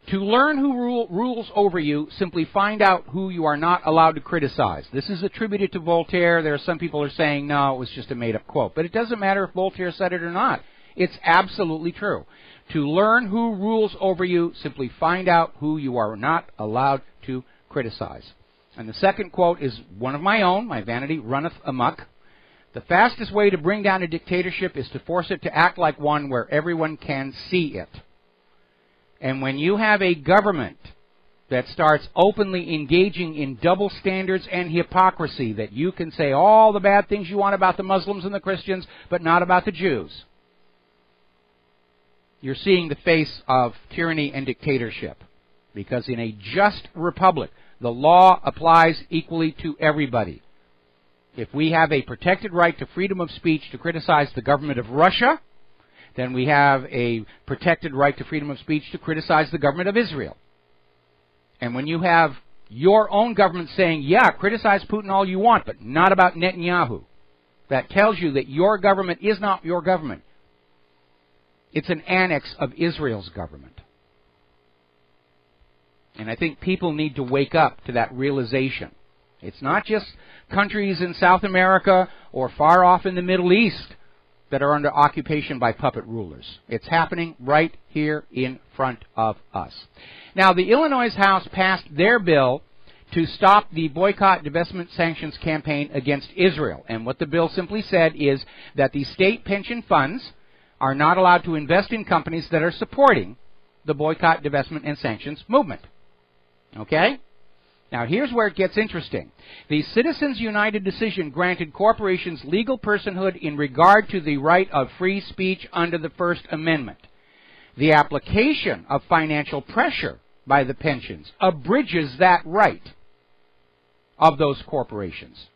To learn who rules over you, simply find out who you are not allowed to criticize. This is attributed to Voltaire. There are some people who are saying, no, it was just a made-up quote. But it doesn't matter if Voltaire said it or not. It's absolutely true. To learn who rules over you, simply find out who you are not allowed to criticize. And the second quote is one of my own. My vanity runneth amok. The fastest way to bring down a dictatorship is to force it to act like one where everyone can see it. And when you have a government that starts openly engaging in double standards and hypocrisy, that you can say all the bad things you want about the Muslims and the Christians, but not about the Jews, you're seeing the face of tyranny and dictatorship. Because in a just republic, the law applies equally to everybody. If we have a protected right to freedom of speech to criticize the government of Russia, then we have a protected right to freedom of speech to criticize the government of Israel. And when you have your own government saying, yeah, criticize Putin all you want, but not about Netanyahu, that tells you that your government is not your government. It's an annex of Israel's government. And I think people need to wake up to that realization. It's not just countries in South America or far off in the Middle East that are under occupation by puppet rulers. It's happening right here in front of us. Now, the Illinois House passed their bill to stop the boycott, divestment, sanctions campaign against Israel. And what the bill simply said is that the state pension funds are not allowed to invest in companies that are supporting the boycott, divestment, and sanctions movement. Okay? Now, here's where it gets interesting. The Citizens United decision granted corporations legal personhood in regard to the right of free speech under the First Amendment. The application of financial pressure by the pensions abridges that right of those corporations.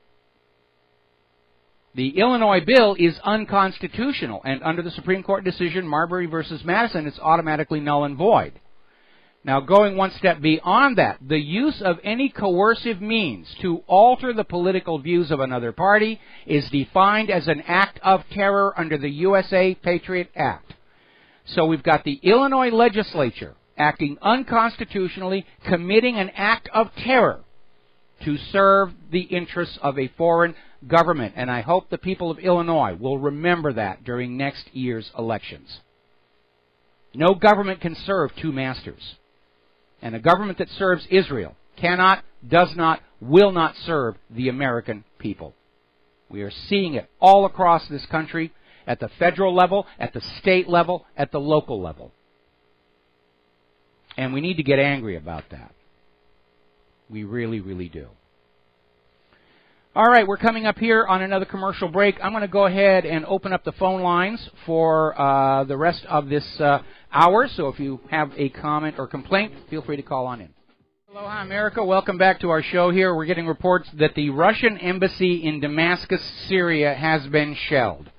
The Illinois bill is unconstitutional, and under the Supreme Court decision Marbury v. Madison, it's automatically null and void. Now, going one step beyond that, the use of any coercive means to alter the political views of another party is defined as an act of terror under the USA Patriot Act. So we've got the Illinois legislature acting unconstitutionally, committing an act of terror to serve the interests of a foreign government. And I hope the people of Illinois will remember that during next year's elections. No government can serve two masters. And a government that serves Israel cannot, does not, will not serve the American people. We are seeing it all across this country, at the federal level, at the state level, at the local level. And we need to get angry about that. We really, really do. All right, we're coming up here on another commercial break. I'm going to go ahead and open up the phone lines for the rest of this hour. So if you have a comment or complaint, feel free to call on in. Aloha, America. Welcome back to our show here. We're getting reports that the Russian embassy in Damascus, Syria, has been shelled.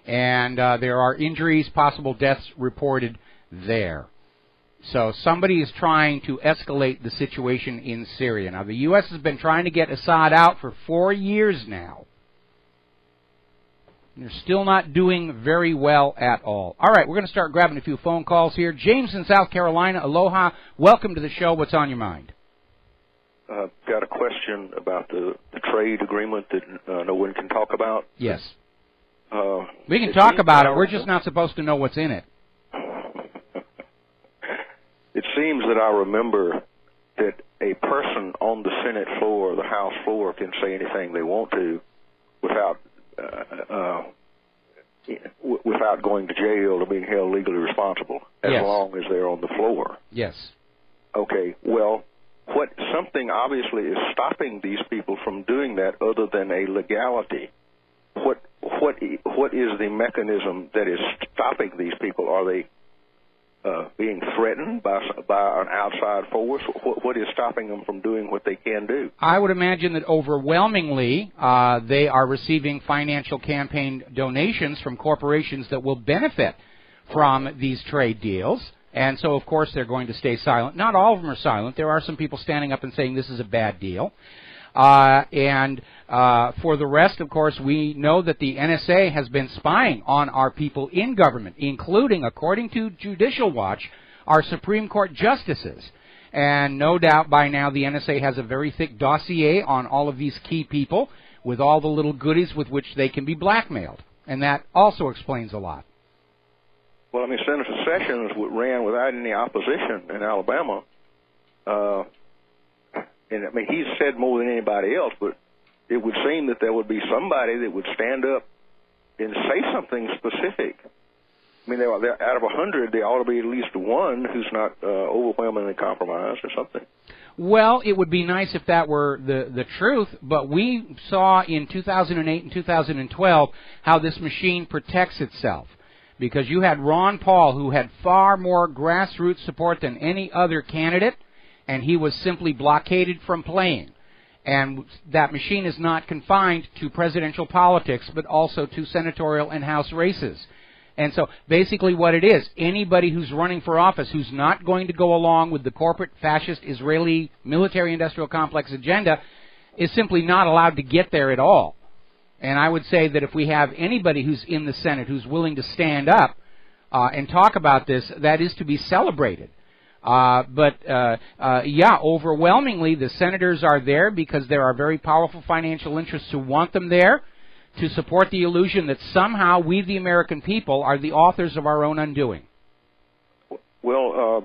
And there are injuries, possible deaths reported there. So somebody is trying to escalate the situation in Syria. Now, the U.S. has been trying to get Assad out for 4 years now. They're still not doing very well at all. All right, we're going to start grabbing a few phone calls here. James in South Carolina, aloha. Welcome to the show. What's on your mind? Got a question about the trade agreement that no one can talk about. Yes. We can talk about it. We're just not supposed to know what's in it. It seems that I remember that a person on the Senate floor or the House floor can say anything they want to without without going to jail or being held legally responsible, as Yes. long as they're on the floor. Yes. Okay, well, something obviously is stopping these people from doing that other than a legality. What is the mechanism that is stopping these people? Are they being threatened by an outside force? What is stopping them from doing what they can do? I would imagine that overwhelmingly they are receiving financial campaign donations from corporations that will benefit from these trade deals. And so, of course, they're going to stay silent. Not all of them are silent. There are some people standing up and saying this is a bad deal. And for the rest, of course, we know that the NSA has been spying on our people in government, including, according to Judicial Watch, our Supreme Court justices. And no doubt by now the NSA has a very thick dossier on all of these key people with all the little goodies with which they can be blackmailed. And that also explains a lot. Well, I mean, Senator Sessions ran without any opposition in Alabama. And, I mean, he's said more than anybody else, but it would seem that there would be somebody that would stand up and say something specific. I mean, out of 100, there ought to be at least one who's not overwhelmingly compromised or something. Well, it would be nice if that were the truth, but we saw in 2008 and 2012 how this machine protects itself. Because you had Ron Paul, who had far more grassroots support than any other candidate, and he was simply blockaded from playing. And that machine is not confined to presidential politics, but also to senatorial and House races. And so basically what it is, anybody who's running for office who's not going to go along with the corporate fascist Israeli military-industrial complex agenda is simply not allowed to get there at all. And I would say that if we have anybody who's in the Senate who's willing to stand up and talk about this, that is to be celebrated. Yeah, overwhelmingly the senators are there because there are very powerful financial interests who want them there to support the illusion that somehow we, the American people, are the authors of our own undoing. Well,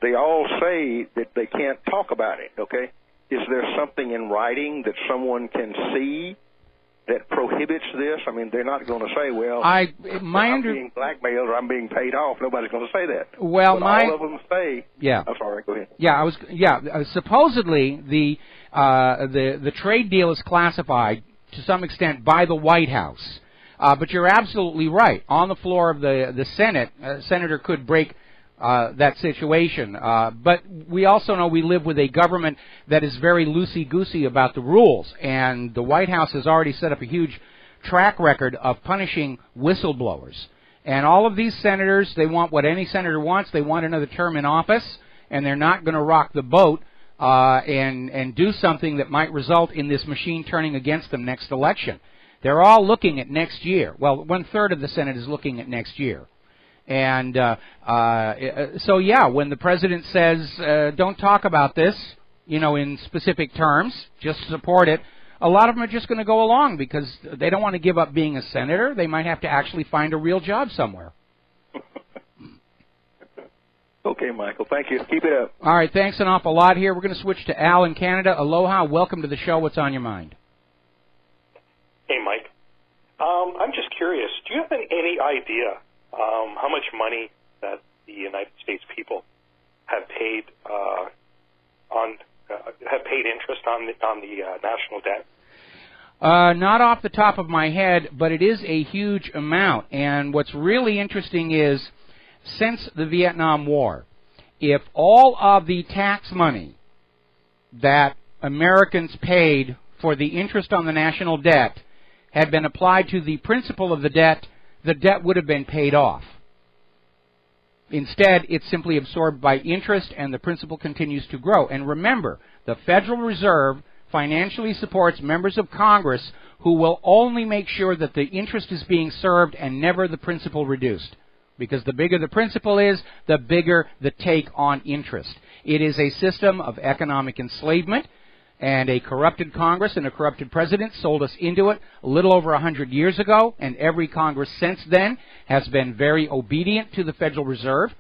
they all say that they can't talk about it, okay? Is there something in writing that someone can see that prohibits this? I mean, they're not going to say, well, I'm being blackmailed or I'm being paid off. Nobody's going to say that. Well, but all of them say. Yeah. I'm sorry. Go ahead. Yeah, supposedly the trade deal is classified to some extent by the White House. But you're absolutely right. On the floor of the Senate, a senator could break that situation. But we also know we live with a government that is very loosey-goosey about the rules. And the White House has already set up a huge track record of punishing whistleblowers. And all of these senators, they want what any senator wants. They want another term in office. And they're not going to rock the boat and do something that might result in this machine turning against them next election. They're all looking at next year. Well, 1/3 of the Senate is looking at next year. And so, yeah, when the president says, don't talk about this, in specific terms, just support it, a lot of them are just going to go along because they don't want to give up being a senator. They might have to actually find a real job somewhere. Okay, Michael. Thank you. Keep it up. All right. Thanks an awful lot here. We're going to switch to Al in Canada. Aloha. Welcome to the show. What's on your mind? Hey, Mike. I'm just curious. Do you have any idea how much money that the United States people have paid interest on the national debt? Not off the top of my head, but it is a huge amount. And what's really interesting is, since the Vietnam War, if all of the tax money that Americans paid for the interest on the national debt had been applied to the principal of the debt would have been paid off. Instead, it's simply absorbed by interest, and the principal continues to grow. And remember, the Federal Reserve financially supports members of Congress who will only make sure that the interest is being served and never the principal reduced. Because the bigger the principal is, the bigger the take on interest. It is a system of economic enslavement, and a corrupted Congress and a corrupted president sold us into it a little over 100 years ago, and every Congress since then has been very obedient to the Federal Reserve,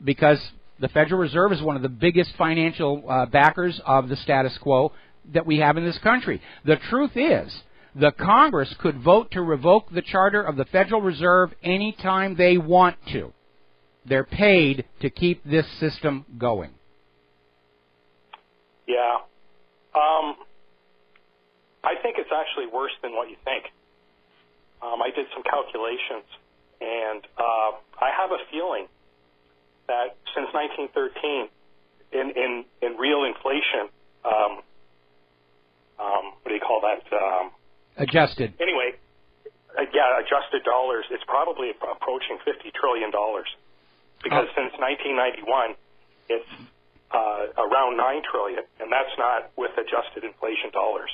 because the Federal Reserve is one of the biggest financial backers of the status quo that we have in this country. The truth is the Congress could vote to revoke the charter of the Federal Reserve any time they want to. They're paid to keep this system going. Yeah. I think it's actually worse than what you think. I did some calculations, and I have a feeling that since 1913, in real inflation, what do you call that? Adjusted. Anyway, adjusted dollars, it's probably approaching $50 trillion. Because since 1991, it's around $9 trillion, and that's not with adjusted inflation dollars.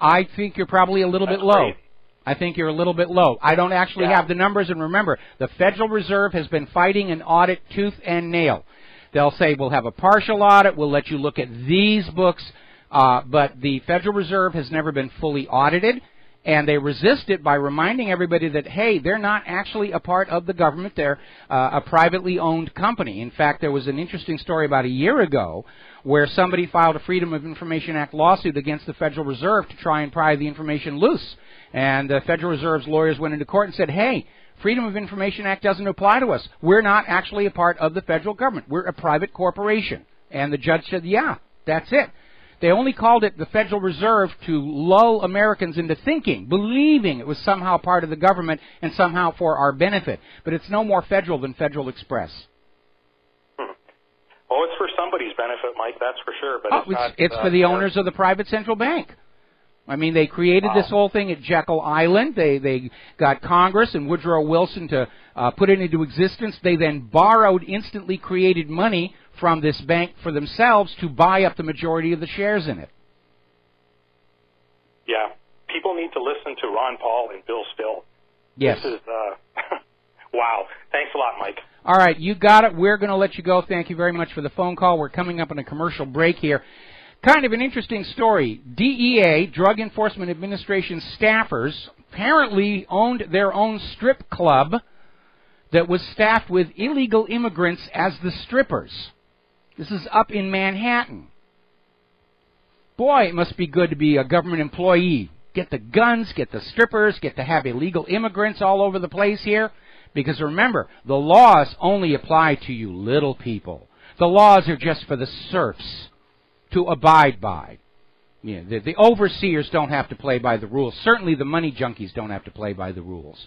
I think you're probably a little bit low. Crazy. I think you're a little bit low. I don't actually have the numbers, and remember, the Federal Reserve has been fighting an audit tooth and nail. They'll say, we'll have a partial audit, we'll let you look at these books, but the Federal Reserve has never been fully audited, and they resist it by reminding everybody that, hey, they're not actually a part of the government, they're a privately owned company. In fact, there was an interesting story about a year ago where somebody filed a Freedom of Information Act lawsuit against the Federal Reserve to try and pry the information loose. And the Federal Reserve's lawyers went into court and said, hey, Freedom of Information Act doesn't apply to us. We're not actually a part of the federal government. We're a private corporation. And the judge said, yeah, that's it. They only called it the Federal Reserve to lull Americans into thinking, believing it was somehow part of the government and somehow for our benefit. But it's no more federal than Federal Express. Well, it's for somebody's benefit, Mike, that's for sure. But it's for the owners of the private central bank. I mean, they created this whole thing at Jekyll Island. They got Congress and Woodrow Wilson to put it into existence. They then borrowed instantly created money from this bank for themselves to buy up the majority of the shares in it. Yeah. People need to listen to Ron Paul and Bill Still. Yes. This is, wow. Thanks a lot, Mike. All right, you got it. We're going to let you go. Thank you very much for the phone call. We're coming up on a commercial break here. Kind of an interesting story. DEA, Drug Enforcement Administration staffers, apparently owned their own strip club that was staffed with illegal immigrants as the strippers. This is up in Manhattan. Boy, it must be good to be a government employee. Get the guns, get the strippers, get to have illegal immigrants all over the place here. Because remember, the laws only apply to you little people. The laws are just for the serfs to abide by. You know, the overseers don't have to play by the rules. Certainly the money junkies don't have to play by the rules.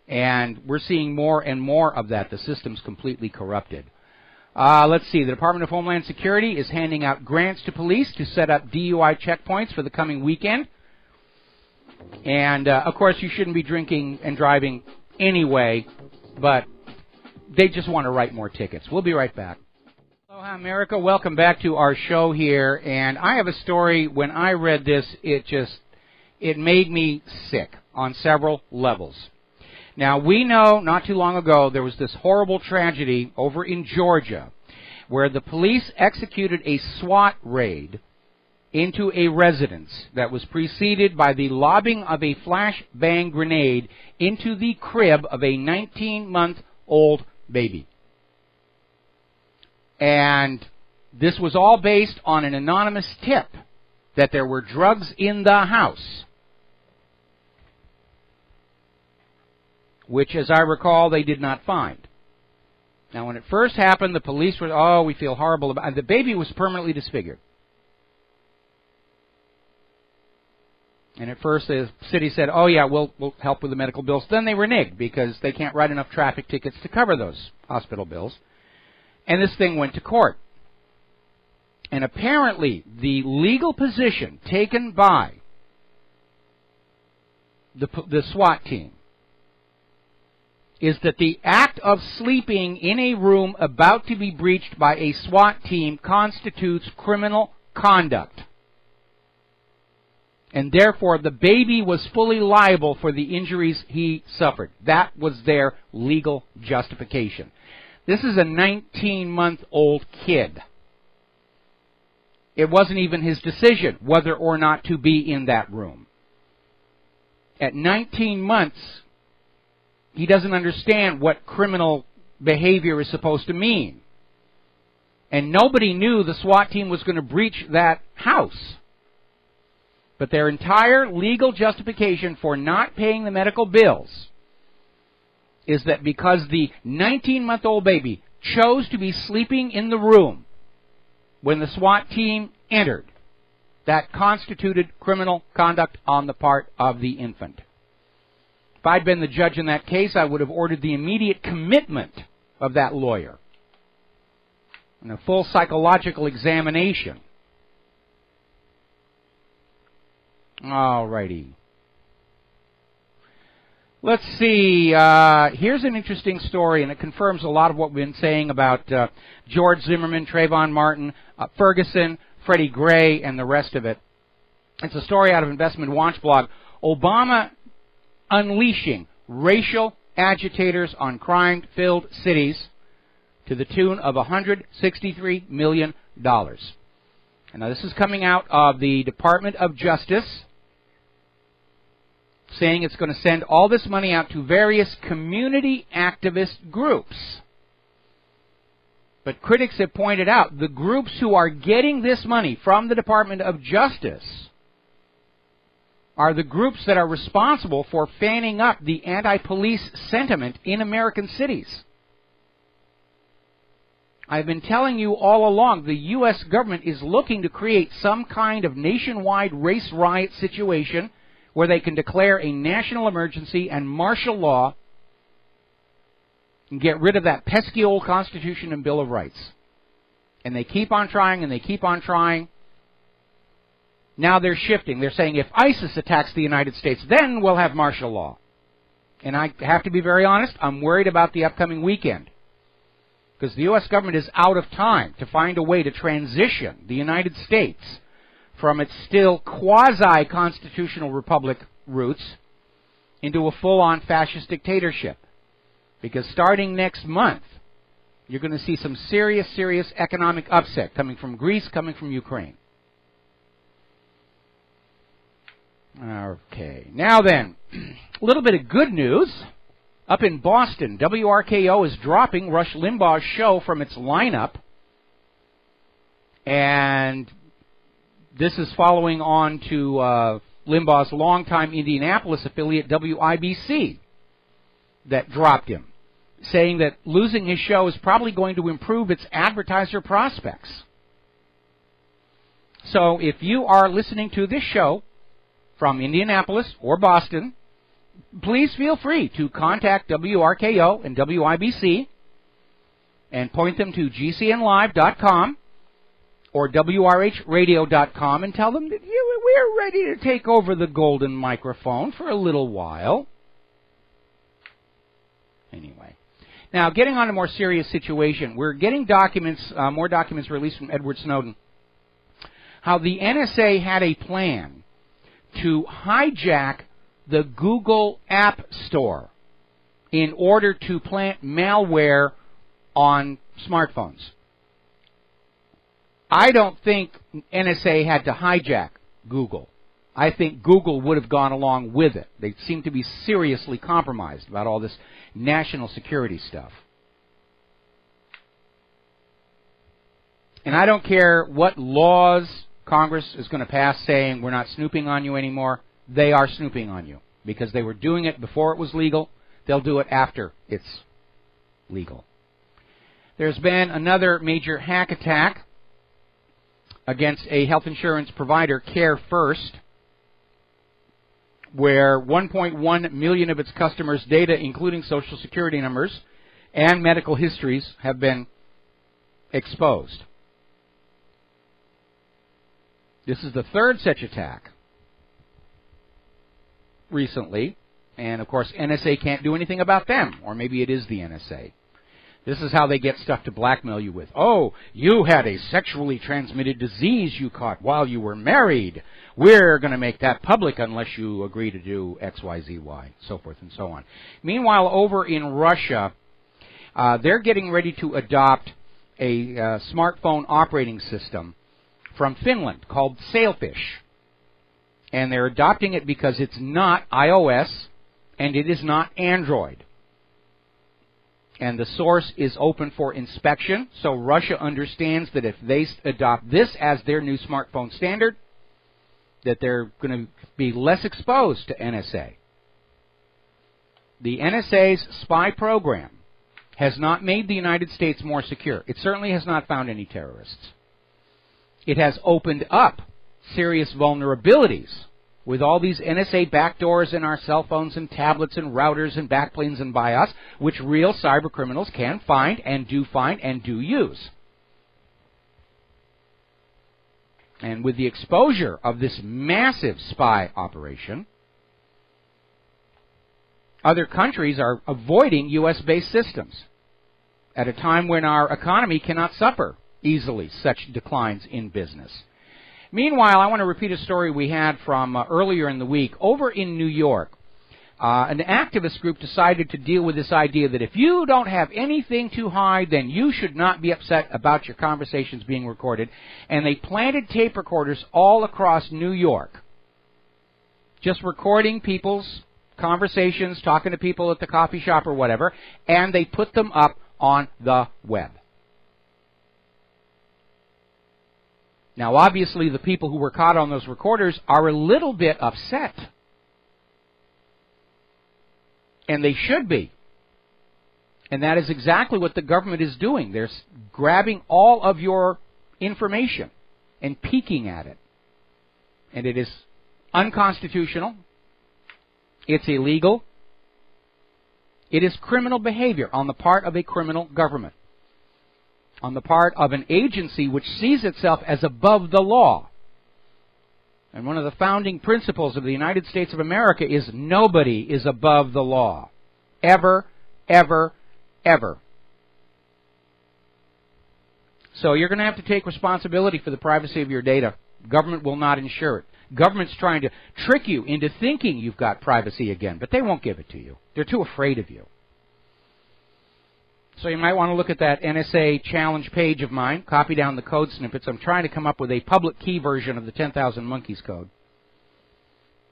And we're seeing more and more of that. The system's completely corrupted. Let's see. The Department of Homeland Security is handing out grants to police to set up DUI checkpoints for the coming weekend. And, of course, you shouldn't be drinking and driving anyway, but they just want to write more tickets. We'll be right back. Aloha, America. Welcome back to our show here. And I have a story. When I read this, it made me sick on several levels. Now, we know not too long ago there was this horrible tragedy over in Georgia where the police executed a SWAT raid into a residence that was preceded by the lobbing of a flashbang grenade into the crib of a 19-month-old baby. And this was all based on an anonymous tip that there were drugs in the house, which, as I recall, they did not find. Now, when it first happened, the police were, we feel horrible about it. The baby was permanently disfigured. And at first the city said, we'll help with the medical bills. Then they reneged because they can't write enough traffic tickets to cover those hospital bills. And this thing went to court. And apparently the legal position taken by the SWAT team is that the act of sleeping in a room about to be breached by a SWAT team constitutes criminal conduct. And therefore, the baby was fully liable for the injuries he suffered. That was their legal justification. This is a 19-month-old kid. It wasn't even his decision whether or not to be in that room. At 19 months, he doesn't understand what criminal behavior is supposed to mean. And nobody knew the SWAT team was going to breach that house. But their entire legal justification for not paying the medical bills is that because the 19-month-old baby chose to be sleeping in the room when the SWAT team entered, that constituted criminal conduct on the part of the infant. If I'd been the judge in that case, I would have ordered the immediate commitment of that lawyer and a full psychological examination. All righty. Let's see. Here's an interesting story, and it confirms a lot of what we've been saying about George Zimmerman, Trayvon Martin, Ferguson, Freddie Gray, and the rest of it. It's a story out of Investment Watch blog. Obama unleashing racial agitators on crime-filled cities to the tune of $163 million. And now this is coming out of the Department of Justice, saying it's going to send all this money out to various community activist groups. But critics have pointed out the groups who are getting this money from the Department of Justice are the groups that are responsible for fanning up the anti-police sentiment in American cities. I've been telling you all along, the U.S. government is looking to create some kind of nationwide race riot situation where they can declare a national emergency and martial law and get rid of that pesky old Constitution and Bill of Rights. And they keep on trying and they keep on trying. Now they're shifting. They're saying if ISIS attacks the United States, then we'll have martial law. And I have to be very honest, I'm worried about the upcoming weekend. Because the U.S. government is out of time to find a way to transition the United States from its still quasi-constitutional republic roots into a full-on fascist dictatorship. Because starting next month, you're going to see some serious, serious economic upset coming from Greece, coming from Ukraine. Okay, now then, a little bit of good news. Up in Boston, WRKO is dropping Rush Limbaugh's show from its lineup. And this is following on to Limbaugh's longtime Indianapolis affiliate, WIBC, that dropped him, saying that losing his show is probably going to improve its advertiser prospects. So if you are listening to this show from Indianapolis or Boston, please feel free to contact WRKO and WIBC and point them to gcnlive.com or wrhradio.com and tell them that we're ready to take over the golden microphone for a little while. Anyway. Now, getting on a more serious situation, we're getting documents, more documents released from Edward Snowden, how the NSA had a plan to hijack the Google App Store in order to plant malware on smartphones. I don't think NSA had to hijack Google. I think Google would have gone along with it. They seem to be seriously compromised about all this national security stuff. And I don't care what laws Congress is going to pass saying we're not snooping on you anymore. They are snooping on you because they were doing it before it was legal. They'll do it after it's legal. There's been another major hack attack against a health insurance provider, Care First, where 1.1 million of its customers' data, including Social Security numbers and medical histories, have been exposed. This is the third such attack recently, and of course NSA can't do anything about them, or maybe it is the NSA. This is how they get stuff to blackmail you with. Oh, you had a sexually transmitted disease you caught while you were married. We're going to make that public unless you agree to do X, Y, Z, Y, so forth and so on. Meanwhile, over in Russia, they're getting ready to adopt a smartphone operating system from Finland called Sailfish. And they're adopting it because it's not iOS and it is not Android. And the source is open for inspection, so Russia understands that if they adopt this as their new smartphone standard, that they're going to be less exposed to NSA. The NSA's spy program has not made the United States more secure. It certainly has not found any terrorists. It has opened up serious vulnerabilities with all these NSA backdoors in our cell phones and tablets and routers and backplanes and BIOS, which real cyber criminals can find and do use. And with the exposure of this massive spy operation, other countries are avoiding U.S.-based systems at a time when our economy cannot suffer easily such declines in business. Meanwhile, I want to repeat a story we had from earlier in the week. Over in New York, an activist group decided to deal with this idea that if you don't have anything to hide, then you should not be upset about your conversations being recorded. And they planted tape recorders all across New York, just recording people's conversations, talking to people at the coffee shop or whatever, and they put them up on the web. Now, obviously, the people who were caught on those recorders are a little bit upset. And they should be. And that is exactly what the government is doing. They're grabbing all of your information and peeking at it. And it is unconstitutional. It's illegal. It is criminal behavior on the part of a criminal government, on the part of an agency which sees itself as above the law. And one of the founding principles of the United States of America is nobody is above the law. Ever, ever, ever. So you're going to have to take responsibility for the privacy of your data. Government will not insure it. Government's trying to trick you into thinking you've got privacy again, but they won't give it to you. They're too afraid of you. So you might want to look at that NSA challenge page of mine, copy down the code snippets. I'm trying to come up with a public key version of the 10,000 Monkeys code.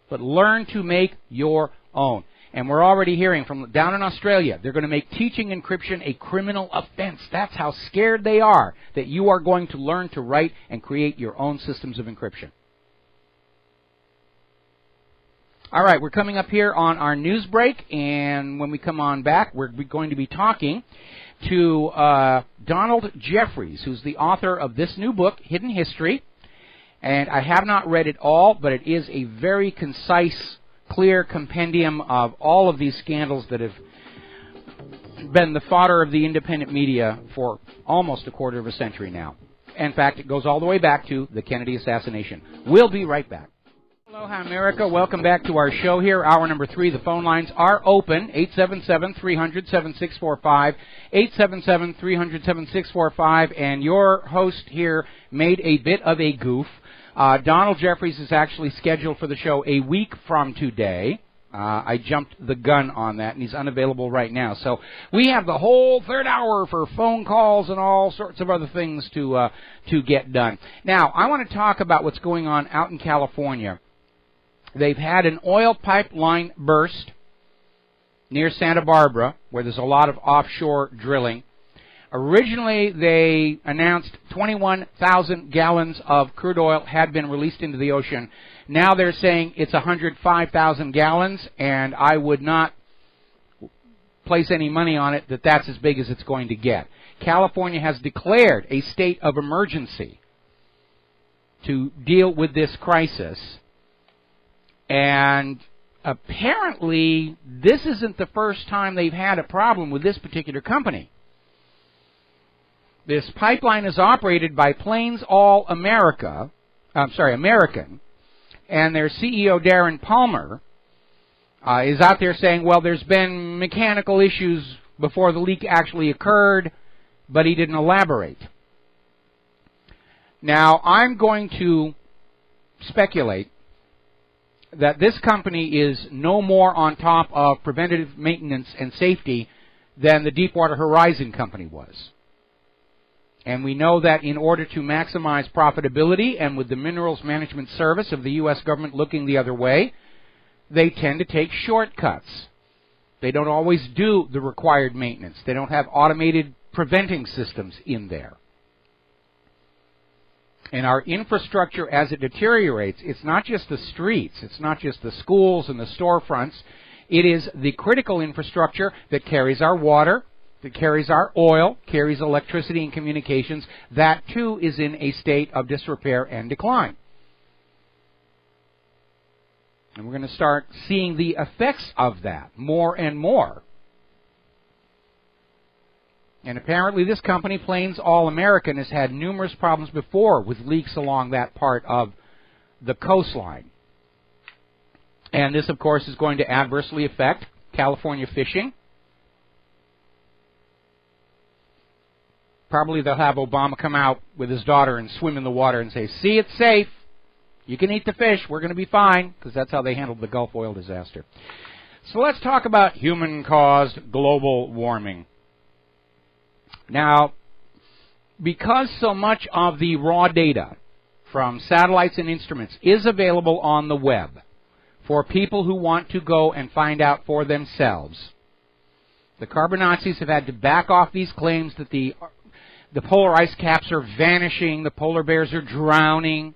But learn to make your own. And we're already hearing from down in Australia, they're going to make teaching encryption a criminal offense. That's how scared they are that you are going to learn to write and create your own systems of encryption. All right, we're coming up here on our news break, and when we come on back, we're going to be talking to Donald Jeffries, who's the author of this new book, Hidden History. And I have not read it all, but it is a very concise, clear compendium of all of these scandals that have been the fodder of the independent media for almost a quarter of a century now. In fact, it goes all the way back to the Kennedy assassination. We'll be right back. Aloha, America. Welcome back to our show here, hour number 3. The phone lines are open, 877-300-7645, 877-300-7645, and your host here made a bit of a goof. Donald Jeffries is actually scheduled for the show a week from today. I jumped the gun on that, and he's unavailable right now. So we have the whole third hour for phone calls and all sorts of other things to get done. Now, I want to talk about what's going on out in California. They've had an oil pipeline burst near Santa Barbara, where there's a lot of offshore drilling. Originally, they announced 21,000 gallons of crude oil had been released into the ocean. Now they're saying it's 105,000 gallons, and I would not place any money on it that that's as big as it's going to get. California has declared a state of emergency to deal with this crisis. And apparently, this isn't the first time they've had a problem with this particular company. This pipeline is operated by Plains All American, and their CEO, Darren Palmer, is out there saying, well, there's been mechanical issues before the leak actually occurred, but he didn't elaborate. Now, I'm going to speculate that this company is no more on top of preventative maintenance and safety than the Deepwater Horizon company was. And we know that in order to maximize profitability, and with the Minerals Management Service of the U.S. government looking the other way, they tend to take shortcuts. They don't always do the required maintenance. They don't have automated preventing systems in there. And our infrastructure, as it deteriorates, it's not just the streets, it's not just the schools and the storefronts. It is the critical infrastructure that carries our water, that carries our oil, carries electricity and communications. That, too, is in a state of disrepair and decline. And we're going to start seeing the effects of that more and more. And apparently this company, Plains All American, has had numerous problems before with leaks along that part of the coastline. And this, of course, is going to adversely affect California fishing. Probably they'll have Obama come out with his daughter and swim in the water and say, "See, it's safe. You can eat the fish. We're going to be fine," because that's how they handled the Gulf oil disaster. So let's talk about human-caused global warming. Now, because so much of the raw data from satellites and instruments is available on the web for people who want to go and find out for themselves, the carbon Nazis have had to back off these claims that the polar ice caps are vanishing, the polar bears are drowning.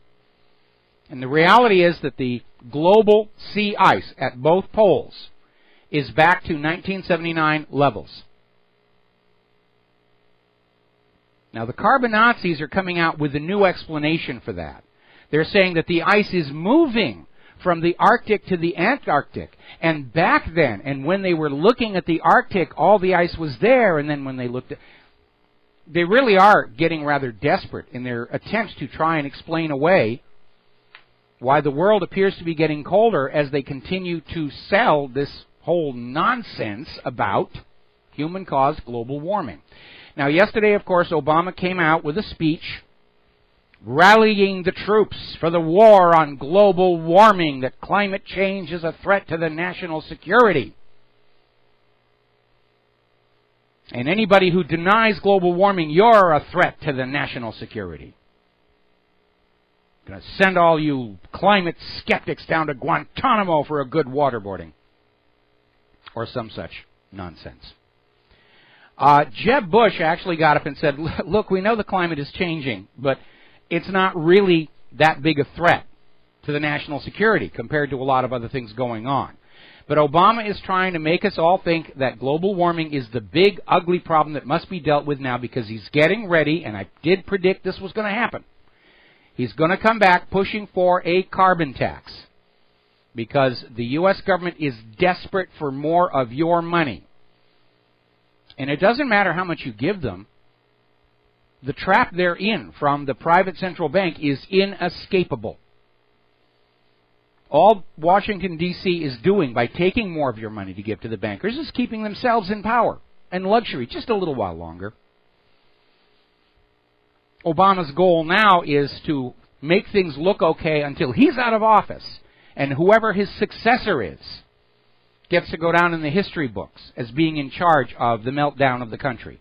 And the reality is that the global sea ice at both poles is back to 1979 levels. Now, the carbon Nazis are coming out with a new explanation for that. They're saying that the ice is moving from the Arctic to the Antarctic. And back then, and when they were looking at the Arctic, all the ice was there. And then when they looked at... They really are getting rather desperate in their attempts to try and explain away why the world appears to be getting colder as they continue to sell this whole nonsense about human-caused global warming. Now, yesterday, of course, Obama came out with a speech rallying the troops for the war on global warming, that climate change is a threat to the national security. And anybody who denies global warming, you're a threat to the national security. Going to send all you climate skeptics down to Guantanamo for a good waterboarding. Or some such nonsense. Jeb Bush actually got up and said, look, we know the climate is changing, but it's not really that big a threat to the national security compared to a lot of other things going on. But Obama is trying to make us all think that global warming is the big, ugly problem that must be dealt with now, because he's getting ready, and I did predict this was going to happen. He's going to come back pushing for a carbon tax because the U.S. government is desperate for more of your money. And it doesn't matter how much you give them. The trap they're in from the private central bank is inescapable. All Washington, D.C. is doing by taking more of your money to give to the bankers is keeping themselves in power and luxury just a little while longer. Obama's goal now is to make things look okay until he's out of office, and whoever his successor is gets to go down in the history books as being in charge of the meltdown of the country.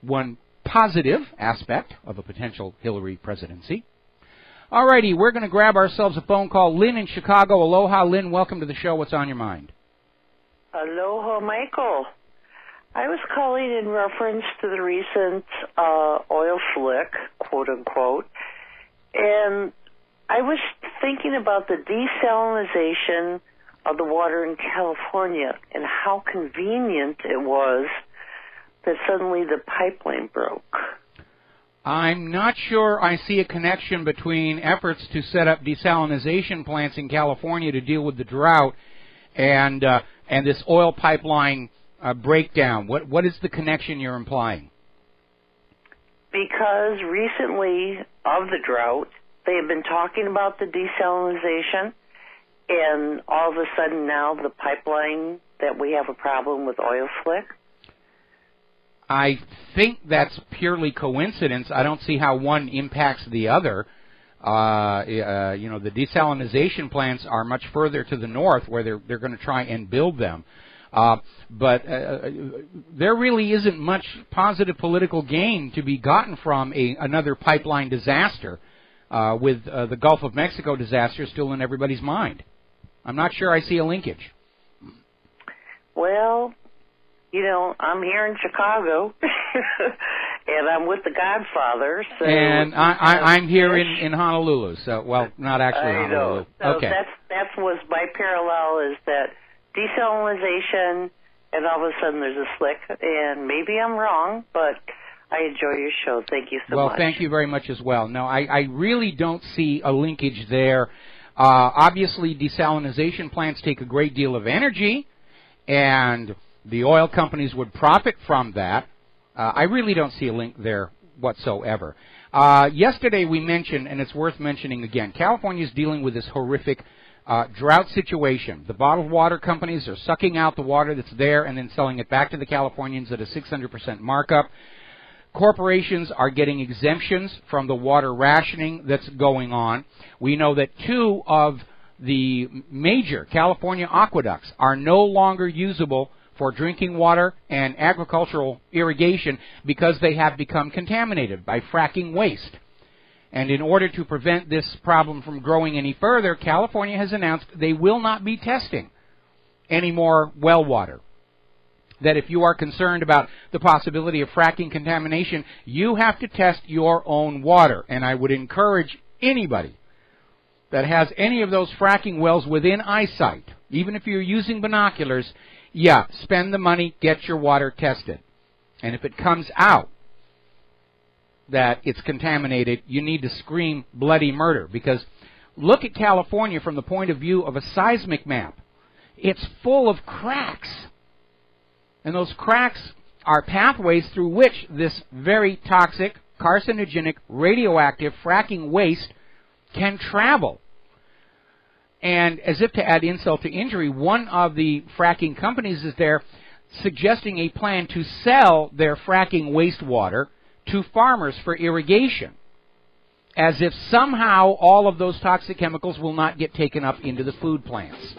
One positive aspect of a potential Hillary presidency. Alrighty, we're going to grab ourselves a phone call. Lynn in Chicago. Aloha, Lynn. Welcome to the show. What's on your mind? Aloha, Michael. I was calling in reference to the recent oil slick, quote unquote, and I was thinking about the desalinization of the water in California and how convenient it was that suddenly the pipeline broke. I'm not sure I see a connection between efforts to set up desalinization plants in California to deal with the drought and this oil pipeline breakdown. What is the connection you're implying? Because recently of the drought, they have been talking about the desalinization, and all of a sudden now the pipeline that we have a problem with oil slick. I think that's purely coincidence. I don't see how one impacts the other. The desalinization plants are much further to the north where they're going to try and build them. But there really isn't much positive political gain to be gotten from another pipeline disaster with the Gulf of Mexico disaster still in everybody's mind. I'm not sure I see a linkage. Well, I'm here in Chicago, And I'm with the Godfather. So and I'm here in Honolulu. So, well, not actually I Honolulu. know. So Okay. That was my parallel, is that desalinization, and all of a sudden there's a slick. And maybe I'm wrong, but I enjoy your show. Thank you so much. Well, thank you very much as well. No, I really don't see a linkage there. Obviously, desalinization plants take a great deal of energy, and the oil companies would profit from that. I really don't see a link there whatsoever. Yesterday we mentioned, and it's worth mentioning again, California is dealing with this horrific drought situation. The bottled water companies are sucking out the water that's there and then selling it back to the Californians at a 600% markup. Corporations are getting exemptions from the water rationing that's going on. We know that 2 of the major California aqueducts are no longer usable for drinking water and agricultural irrigation because they have become contaminated by fracking waste. And in order to prevent this problem from growing any further, California has announced they will not be testing any more well water. That if you are concerned about the possibility of fracking contamination, you have to test your own water. And I would encourage anybody that has any of those fracking wells within eyesight, even if you're using binoculars, spend the money, get your water tested. And if it comes out that it's contaminated, you need to scream bloody murder. Because look at California from the point of view of a seismic map. It's full of cracks. And those cracks are pathways through which this very toxic, carcinogenic, radioactive fracking waste can travel. And as if to add insult to injury, one of the fracking companies is there suggesting a plan to sell their fracking wastewater to farmers for irrigation, as if somehow all of those toxic chemicals will not get taken up into the food plants.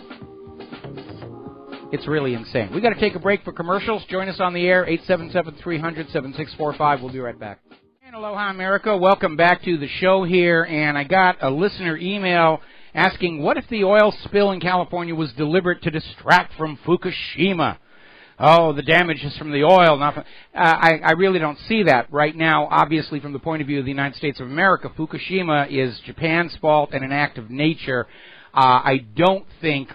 It's really insane. We've got to take a break for commercials. Join us on the air, 877-300-7645. We'll be right back. And aloha, America. Welcome back to the show here. And I got a listener email asking, what if the oil spill in California was deliberate to distract from Fukushima? Oh, the damage is from the oil. Not from, I really don't see that right now. Obviously, from the point of view of the United States of America, Fukushima is Japan's fault and an act of nature. I don't think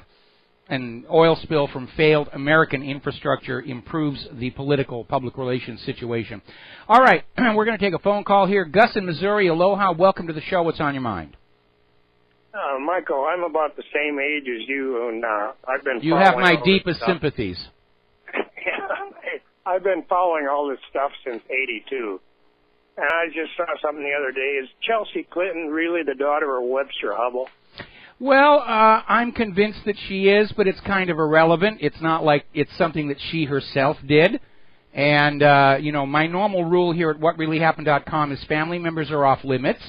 an oil spill from failed American infrastructure improves the political public relations situation. All right, we're going to take a phone call here. Gus in Missouri, aloha. Welcome to the show. What's on your mind? Michael, I'm about the same age as you, and I've been. You have my deepest sympathies. I've been following all this stuff since '82, and I just saw something the other day. Is Chelsea Clinton really the daughter of Webster Hubbell? Well, I'm convinced that she is, but it's kind of irrelevant. It's not like it's something that she herself did. And, my normal rule here at whatreallyhappened.com is family members are off limits.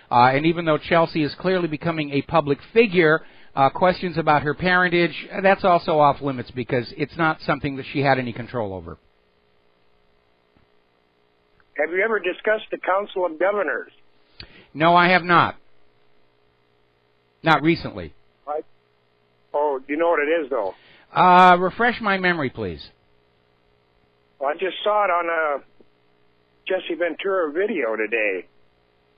And even though Chelsea is clearly becoming a public figure, questions about her parentage, that's also off limits because it's not something that she had any control over. Have you ever discussed the Council of Governors? No, I have not. Not recently. Right. Oh, do you know what it is, though? Refresh my memory, please. Well, I just saw it on a Jesse Ventura video today.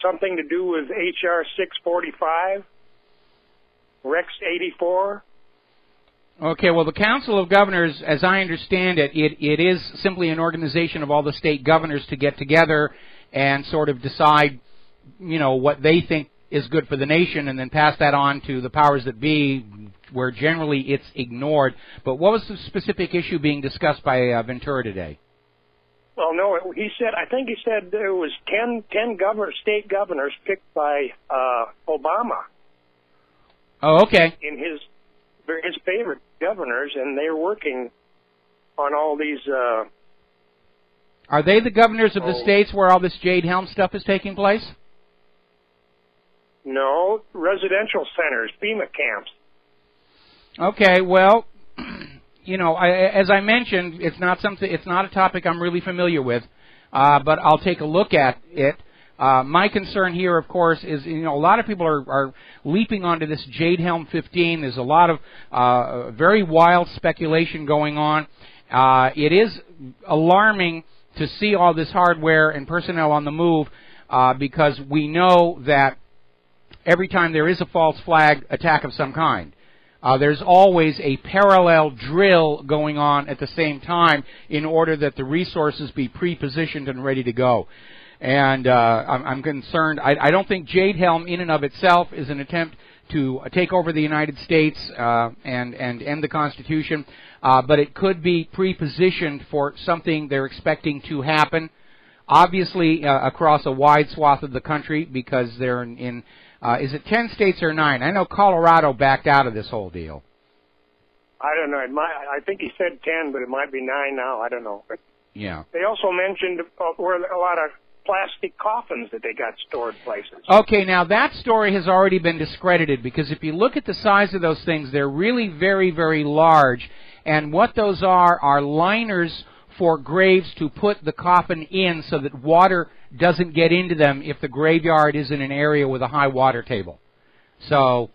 Something to do with H.R. 645, Rex 84. Okay, well, the Council of Governors, as I understand it, it is simply an organization of all the state governors to get together and sort of decide, what they think is good for the nation and then pass that on to the powers that be, where generally it's ignored. But what was the specific issue being discussed by Ventura today? Well, no, I think he said there was 10 state governors picked by Obama. Oh, okay. In his favorite governors, and they're working on all these. Are they the governors of the states where all this Jade Helm stuff is taking place? No, residential centers, FEMA camps. Okay, well, as I mentioned, it's not a topic I'm really familiar with, but I'll take a look at it. My concern here, of course, is a lot of people are leaping onto this Jade Helm 15. There's a lot of very wild speculation going on. It is alarming to see all this hardware and personnel on the move, because we know that every time there is a false flag attack of some kind, there's always a parallel drill going on at the same time in order that the resources be pre-positioned and ready to go. And I'm concerned. I don't think Jade Helm in and of itself is an attempt to take over the United States and end the Constitution, but it could be pre-positioned for something they're expecting to happen, obviously across a wide swath of the country, because they're in is it 10 states or 9? I know Colorado backed out of this whole deal. I don't know. I think he said 10, but it might be 9 now. I don't know. But yeah. They also mentioned where a lot of plastic coffins that they got stored places. Okay, now that story has already been discredited, because if you look at the size of those things, they're really very, very large. And what those are liners for graves to put the coffin in so that water doesn't get into them if the graveyard is in an area with a high water table. So,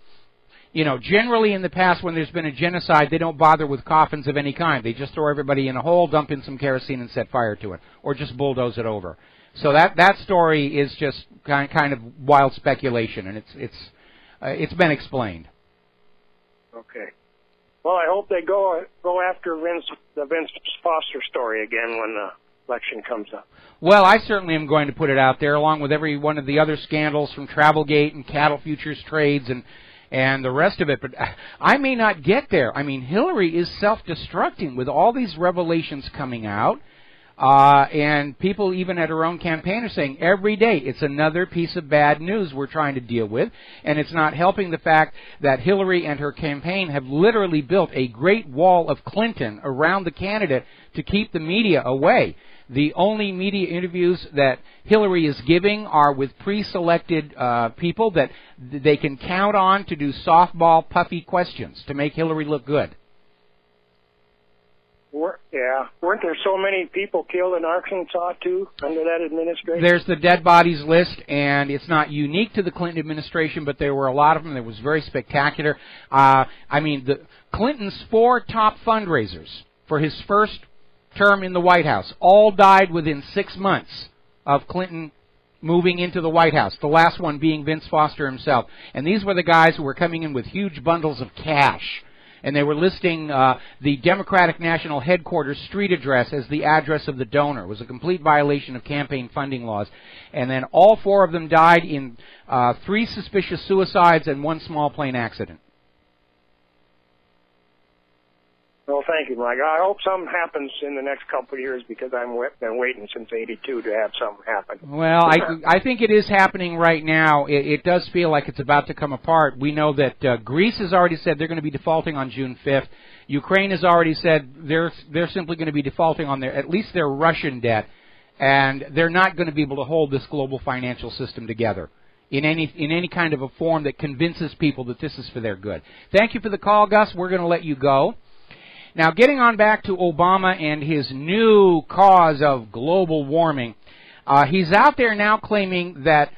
generally in the past when there's been a genocide, they don't bother with coffins of any kind. They just throw everybody in a hole, dump in some kerosene, and set fire to it, or just bulldoze it over. So that story is just kind of wild speculation, and it's been explained. Okay. Well, I hope they go after the Vince Foster story again when the election comes up. Well, I certainly am going to put it out there, along with every one of the other scandals from Travelgate and cattle futures trades and the rest of it. But I may not get there. I mean, Hillary is self-destructing with all these revelations coming out. And people even at her own campaign are saying every day it's another piece of bad news we're trying to deal with. And it's not helping the fact that Hillary and her campaign have literally built a great wall of Clinton around the candidate to keep the media away. The only media interviews that Hillary is giving are with pre-selected people that they can count on to do softball, puffy questions to make Hillary look good. Weren't there so many people killed in Arkansas, too, under that administration? There's the dead bodies list, and it's not unique to the Clinton administration, but there were a lot of them. It was very spectacular. Clinton's 4 top fundraisers for his first term in the White House all died within 6 months of Clinton moving into the White House, the last one being Vince Foster himself. And these were the guys who were coming in with huge bundles of cash. And they were listing the Democratic National Headquarters street address as the address of the donor. It was a complete violation of campaign funding laws. And then all 4 of them died in 3 suspicious suicides and 1 small plane accident. Well, thank you, Mike. I hope something happens in the next couple of years, because I've been waiting since '82 to have something happen. Well, I think it is happening right now. It does feel like it's about to come apart. We know that Greece has already said they're going to be defaulting on June 5th. Ukraine has already said they're simply going to be defaulting on at least their Russian debt, and they're not going to be able to hold this global financial system together in any kind of a form that convinces people that this is for their good. Thank you for the call, Gus. We're going to let you go. Now, getting on back to Obama and his new cause of global warming, he's out there now claiming that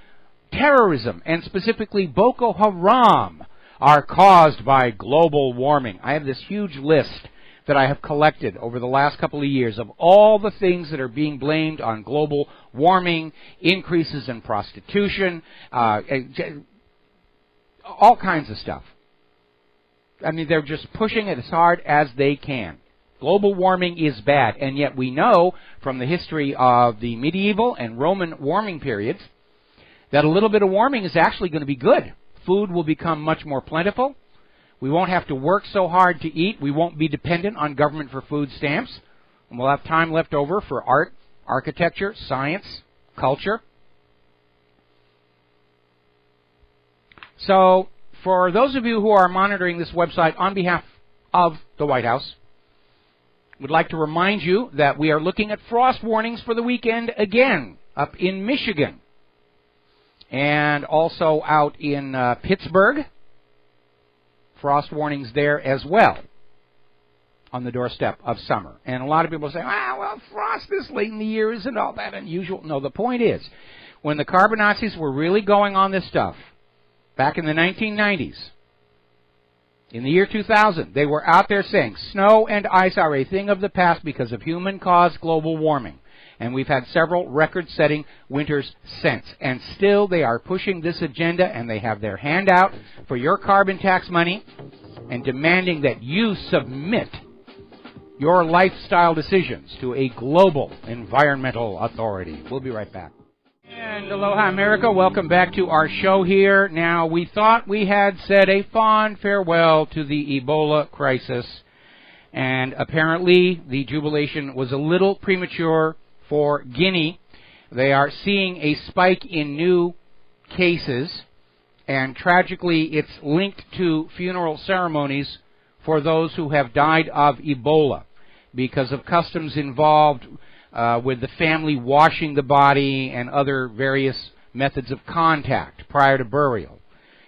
terrorism, and specifically Boko Haram, are caused by global warming. I have this huge list that I have collected over the last couple of years of all the things that are being blamed on global warming, increases in prostitution, all kinds of stuff. I mean, they're just pushing it as hard as they can. Global warming is bad, and yet we know from the history of the medieval and Roman warming periods that a little bit of warming is actually going to be good. Food will become much more plentiful. We won't have to work so hard to eat. We won't be dependent on government for food stamps. And we'll have time left over for art, architecture, science, culture. So, for those of you who are monitoring this website on behalf of the White House, would like to remind you that we are looking at frost warnings for the weekend again up in Michigan and also out in Pittsburgh. Frost warnings there as well on the doorstep of summer. And a lot of people say, frost this late in the year isn't all that unusual. No, the point is, when the Carbonazis were really going on this stuff, back in the 1990s, in the year 2000, they were out there saying snow and ice are a thing of the past because of human-caused global warming. And we've had several record-setting winters since. And still they are pushing this agenda, and they have their hand out for your carbon tax money and demanding that you submit your lifestyle decisions to a global environmental authority. We'll be right back. And aloha, America. Welcome back to our show here. Now, we thought we had said a fond farewell to the Ebola crisis, and apparently the jubilation was a little premature for Guinea. They are seeing a spike in new cases, and tragically it's linked to funeral ceremonies for those who have died of Ebola because of customs involved with the family washing the body and other various methods of contact prior to burial.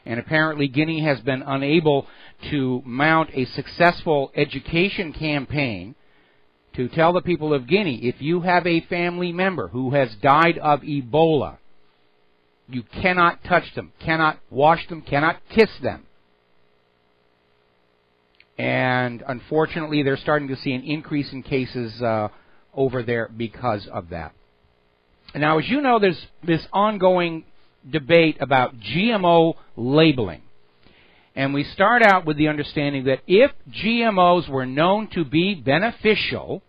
And apparently Guinea has been unable to mount a successful education campaign to tell the people of Guinea, if you have a family member who has died of Ebola, you cannot touch them, cannot wash them, cannot kiss them. And unfortunately, they're starting to see an increase in cases over there because of that. Now, as you know, there's this ongoing debate about GMO labeling. And we start out with the understanding that if GMOs were known to be beneficial,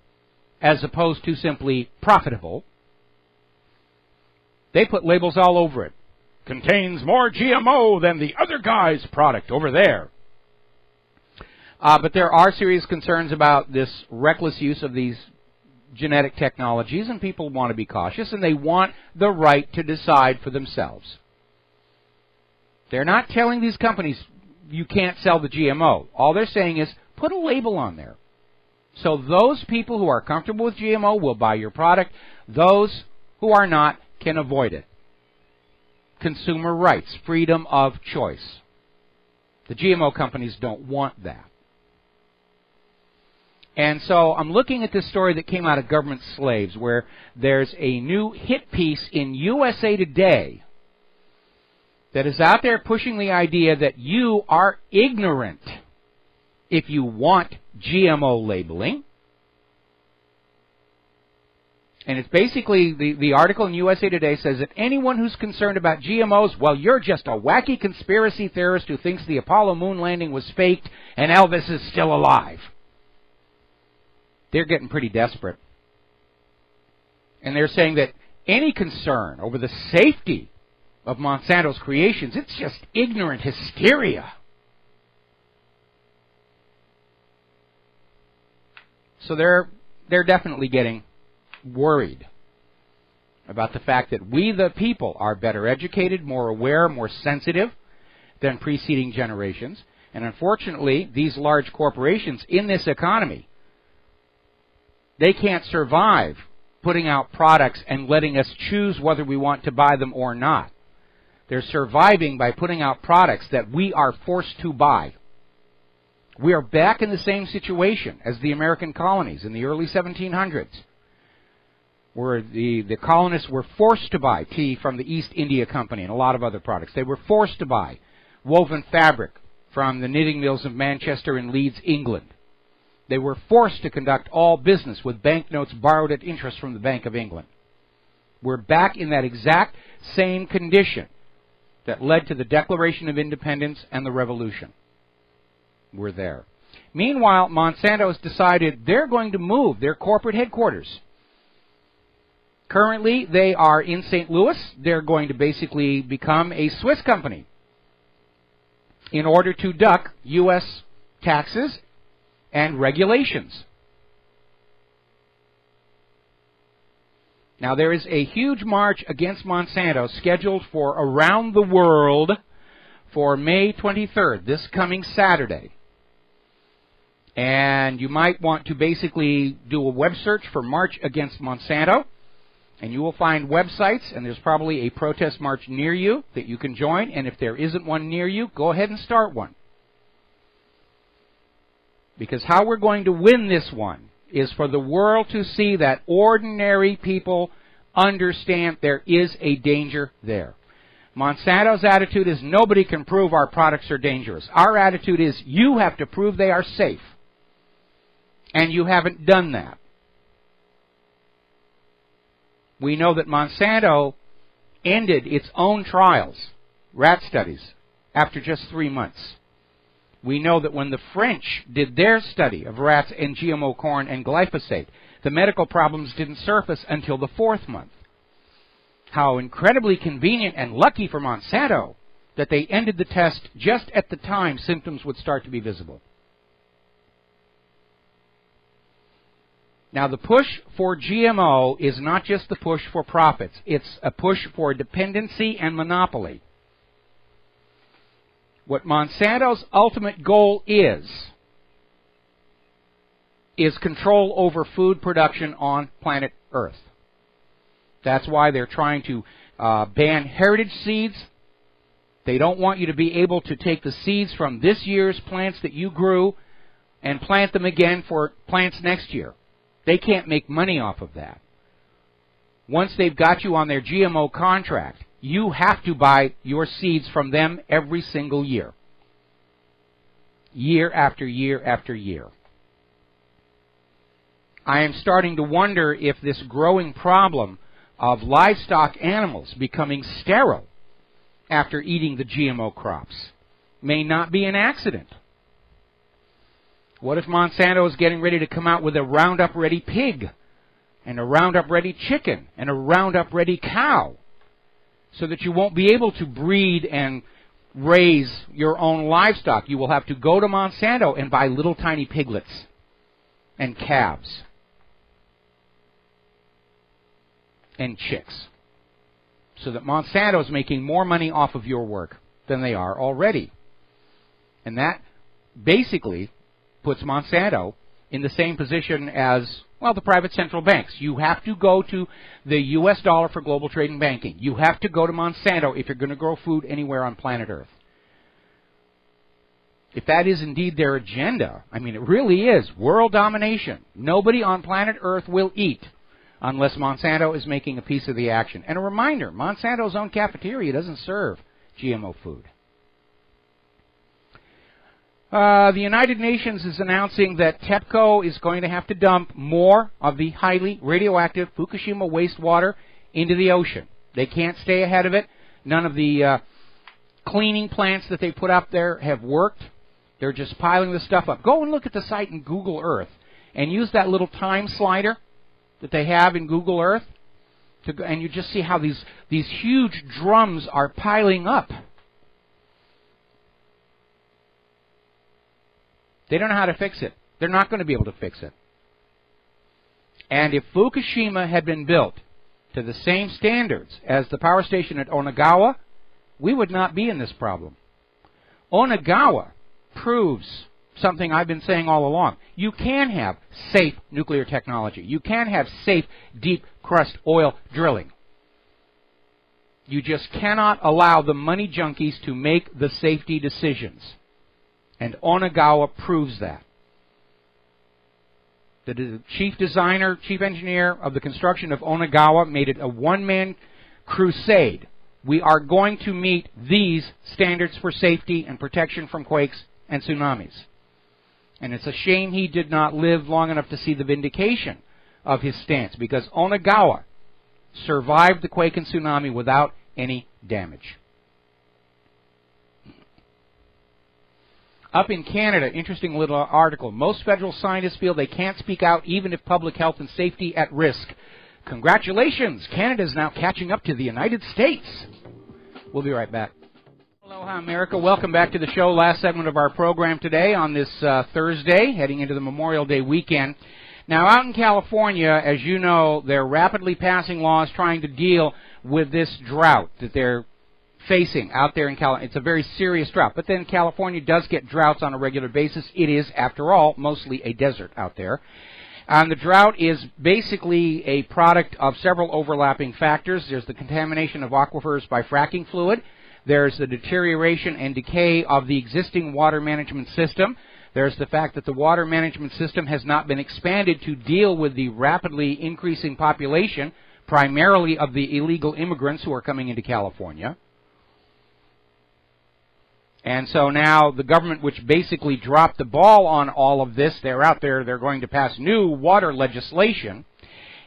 as opposed to simply profitable, they put labels all over it. Contains more GMO than the other guy's product over there. But there are serious concerns about this reckless use of these genetic technologies, and people want to be cautious, and they want the right to decide for themselves. They're not telling these companies, you can't sell the GMO. All they're saying is, put a label on there. So those people who are comfortable with GMO will buy your product. Those who are not can avoid it. Consumer rights, freedom of choice. The GMO companies don't want that. And so I'm looking at this story that came out of Government Slaves, where there's a new hit piece in USA Today that is out there pushing the idea that you are ignorant if you want GMO labeling. And it's basically, the article in USA Today says that anyone who's concerned about GMOs, well, you're just a wacky conspiracy theorist who thinks the Apollo moon landing was faked and Elvis is still alive. They're getting pretty desperate. And they're saying that any concern over the safety of Monsanto's creations, it's just ignorant hysteria. So they're definitely getting worried about the fact that we, the people, are better educated, more aware, more sensitive than preceding generations. And unfortunately, these large corporations in this economy, they can't survive putting out products and letting us choose whether we want to buy them or not. They're surviving by putting out products that we are forced to buy. We are back in the same situation as the American colonies in the early 1700s, where the colonists were forced to buy tea from the East India Company and a lot of other products. They were forced to buy woven fabric from the knitting mills of Manchester and Leeds, England. They were forced to conduct all business with banknotes borrowed at interest from the Bank of England. We're back in that exact same condition that led to the Declaration of Independence and the Revolution. We're there. Meanwhile, Monsanto has decided they're going to move their corporate headquarters. Currently, they are in St. Louis. They're going to basically become a Swiss company in order to duck U.S. taxes and regulations. Now, there is a huge march against Monsanto scheduled for around the world for May 23rd, this coming Saturday. And you might want to basically do a web search for March Against Monsanto, and you will find websites, and there's probably a protest march near you that you can join, and if there isn't one near you, go ahead and start one. Because how we're going to win this one is for the world to see that ordinary people understand there is a danger there. Monsanto's attitude is nobody can prove our products are dangerous. Our attitude is you have to prove they are safe. And you haven't done that. We know that Monsanto ended its own trials, rat studies, after just 3 months. We know that when the French did their study of rats and GMO corn and glyphosate, the medical problems didn't surface until the 4th month. How incredibly convenient and lucky for Monsanto that they ended the test just at the time symptoms would start to be visible. Now, the push for GMO is not just the push for profits. It's a push for dependency and monopoly. What Monsanto's ultimate goal is control over food production on planet Earth. That's why they're trying to ban heritage seeds. They don't want you to be able to take the seeds from this year's plants that you grew and plant them again for plants next year. They can't make money off of that. Once they've got you on their GMO contract, you have to buy your seeds from them every single year. Year after year after year. I am starting to wonder if this growing problem of livestock animals becoming sterile after eating the GMO crops may not be an accident. What if Monsanto is getting ready to come out with a Roundup-ready pig and a Roundup-ready chicken and a Roundup-ready cow so that you won't be able to breed and raise your own livestock? You will have to go to Monsanto and buy little tiny piglets and calves and chicks so that Monsanto is making more money off of your work than they are already. And that basically puts Monsanto in the same position as, well, the private central banks. You have to go to the U.S. dollar for global trade and banking. You have to go to Monsanto if you're going to grow food anywhere on planet Earth. If that is indeed their agenda, I mean, it really is world domination. Nobody on planet Earth will eat unless Monsanto is making a piece of the action. And a reminder, Monsanto's own cafeteria doesn't serve GMO food. The United Nations is announcing that TEPCO is going to have to dump more of the highly radioactive Fukushima wastewater into the ocean. They can't stay ahead of it. None of the cleaning plants that they put up there have worked. They're just piling the stuff up. Go and look at the site in Google Earth and use that little time slider that they have in Google Earth, and you just see how these huge drums are piling up. They don't know how to fix it. They're not going to be able to fix it. And if Fukushima had been built to the same standards as the power station at Onagawa, we would not be in this problem. Onagawa proves something I've been saying all along. You can have safe nuclear technology. You can have safe deep crust oil drilling. You just cannot allow the money junkies to make the safety decisions. And Onagawa proves that. The chief designer, chief engineer of the construction of Onagawa made it a one-man crusade. We are going to meet these standards for safety and protection from quakes and tsunamis. And it's a shame he did not live long enough to see the vindication of his stance, because Onagawa survived the quake and tsunami without any damage. Up in Canada, interesting little article. Most federal scientists feel they can't speak out even if public health and safety at risk. Congratulations! Canada is now catching up to the United States. We'll be right back. Aloha, America. Welcome back to the show. Last segment of our program today on this Thursday, heading into the Memorial Day weekend. Now, out in California, as you know, they're rapidly passing laws trying to deal with this drought that they're facing out there in California. It's a very serious drought. But then California does get droughts on a regular basis. It is, after all, mostly a desert out there. And the drought is basically a product of several overlapping factors. There's the contamination of aquifers by fracking fluid. There's the deterioration and decay of the existing water management system. There's the fact that the water management system has not been expanded to deal with the rapidly increasing population, primarily of the illegal immigrants who are coming into California. And so now the government, which basically dropped the ball on all of this, they're out there, they're going to pass new water legislation.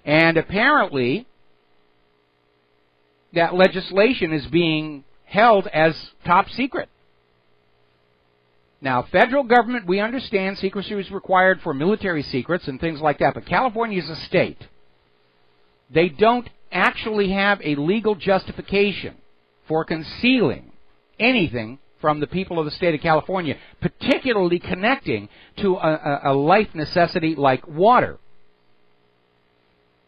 And apparently that legislation is being held as top secret. Now, federal government, we understand secrecy is required for military secrets and things like that, but California is a state. They don't actually have a legal justification for concealing anything from the people of the state of California, particularly connecting to a life necessity like water.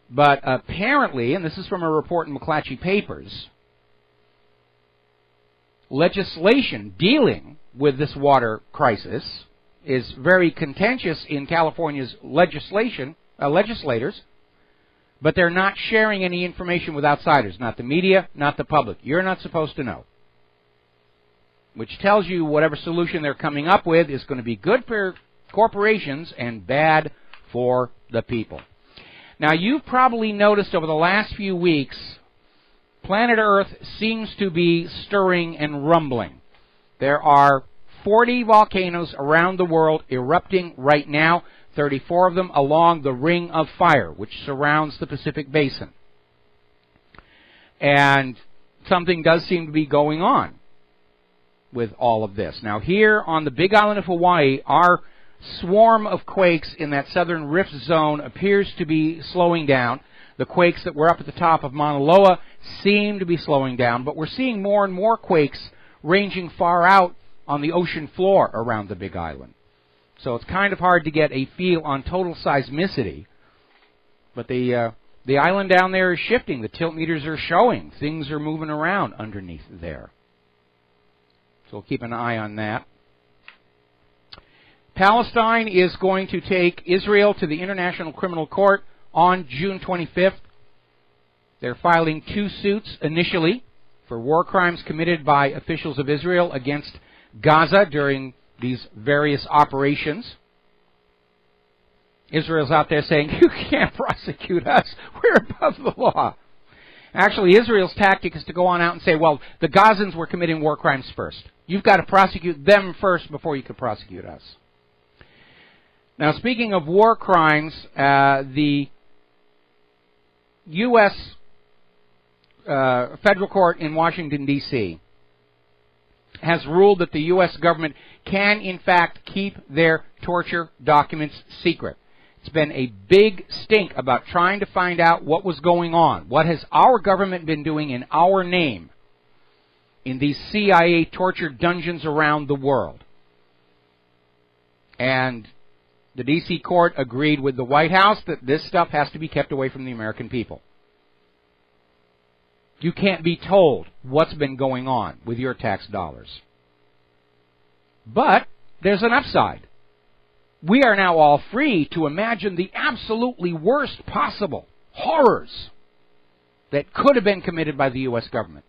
But apparently, and this is from a report in McClatchy Papers, legislation dealing with this water crisis is very contentious in California's legislators, but they're not sharing any information with outsiders, not the media, not the public. You're not supposed to know. Which tells you whatever solution they're coming up with is going to be good for corporations and bad for the people. Now, you've probably noticed over the last few weeks, planet Earth seems to be stirring and rumbling. There are 40 volcanoes around the world erupting right now, 34 of them along the Ring of Fire, which surrounds the Pacific Basin. And something does seem to be going on with all of this. Now, here on the Big Island of Hawaii, our swarm of quakes in that southern rift zone appears to be slowing down. The quakes that were up at the top of Mauna Loa seem to be slowing down, but we're seeing more and more quakes ranging far out on the ocean floor around the Big Island. So it's kind of hard to get a feel on total seismicity. But the island down there is shifting. The tilt meters are showing. Things are moving around underneath there. So we'll keep an eye on that. Palestine is going to take Israel to the International Criminal Court on June 25th. They're filing 2 suits initially for war crimes committed by officials of Israel against Gaza during these various operations. Israel's out there saying, you can't prosecute us. We're above the law. Actually, Israel's tactic is to go on out and say, well, the Gazans were committing war crimes first. You've got to prosecute them first before you can prosecute us. Now, speaking of war crimes, the U.S. Federal Court in Washington, D.C. has ruled that the U.S. government can, in fact, keep their torture documents secret. It's been a big stink about trying to find out what was going on. What has our government been doing in our name in these CIA torture dungeons around the world? And the D.C. court agreed with the White House that this stuff has to be kept away from the American people. You can't be told what's been going on with your tax dollars. But there's an upside. We are now all free to imagine the absolutely worst possible horrors that could have been committed by the U.S. government.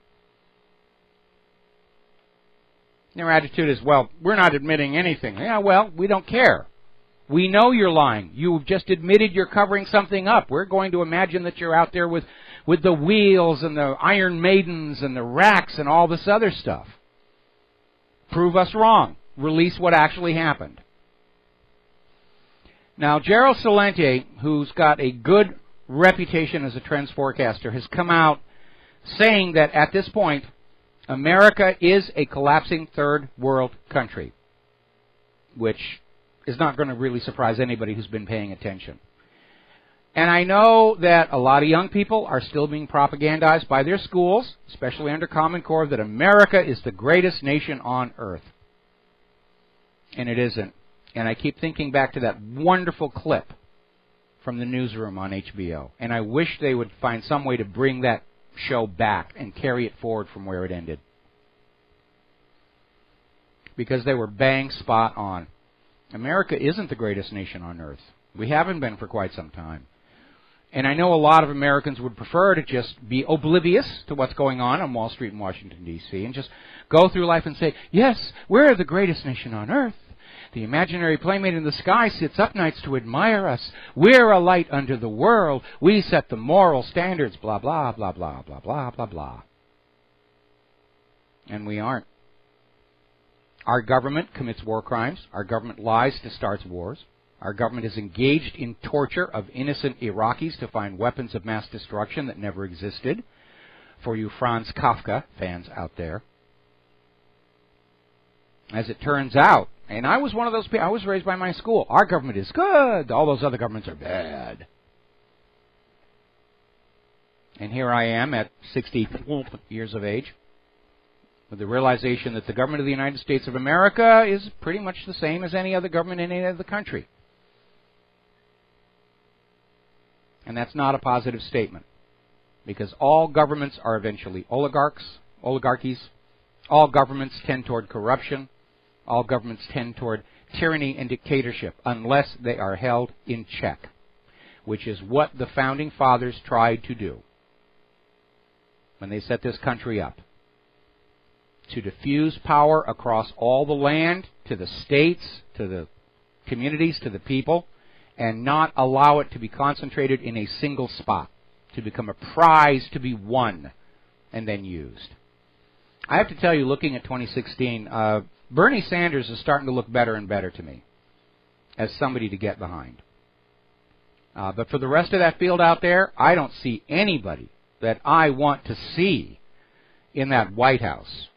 Their attitude is, well, we're not admitting anything. Yeah, well, we don't care. We know you're lying. You've just admitted you're covering something up. We're going to imagine that you're out there with the wheels and the Iron Maidens and the racks and all this other stuff. Prove us wrong. Release what actually happened. Now, Gerald Celente, who's got a good reputation as a trends forecaster, has come out saying that at this point, America is a collapsing third world country, which is not going to really surprise anybody who's been paying attention. And I know that a lot of young people are still being propagandized by their schools, especially under Common Core, that America is the greatest nation on earth. And it isn't. And I keep thinking back to that wonderful clip from the newsroom on HBO. And I wish they would find some way to bring that show back and carry it forward from where it ended. Because they were bang spot on. America isn't the greatest nation on earth. We haven't been for quite some time. And I know a lot of Americans would prefer to just be oblivious to what's going on Wall Street in Washington, D.C., and just go through life and say, yes, we're the greatest nation on earth. The imaginary playmate in the sky sits up nights to admire us. We're a light unto the world. We set the moral standards, blah, blah, blah, blah, blah, blah, blah, blah. And we aren't. Our government commits war crimes. Our government lies to start wars. Our government is engaged in torture of innocent Iraqis to find weapons of mass destruction that never existed. for you Franz Kafka fans out there. As it turns out, and I was one of those people, I was raised by my school, our government is good, all those other governments are bad. And here I am at 60 years of age, with the realization that the government of the United States of America is pretty much the same as any other government in any other country. And that's not a positive statement, because all governments are eventually oligarchies. All governments tend toward corruption. All governments tend toward tyranny and dictatorship unless they are held in check, which is what the Founding Fathers tried to do when they set this country up. To diffuse power across all the land, to the states, to the communities, to the people, and not allow it to be concentrated in a single spot, to become a prize to be won and then used. I have to tell you, looking at 2016, Bernie Sanders is starting to look better and better to me as somebody to get behind. But for the rest of that field out there, I don't see anybody that I want to see in that White House.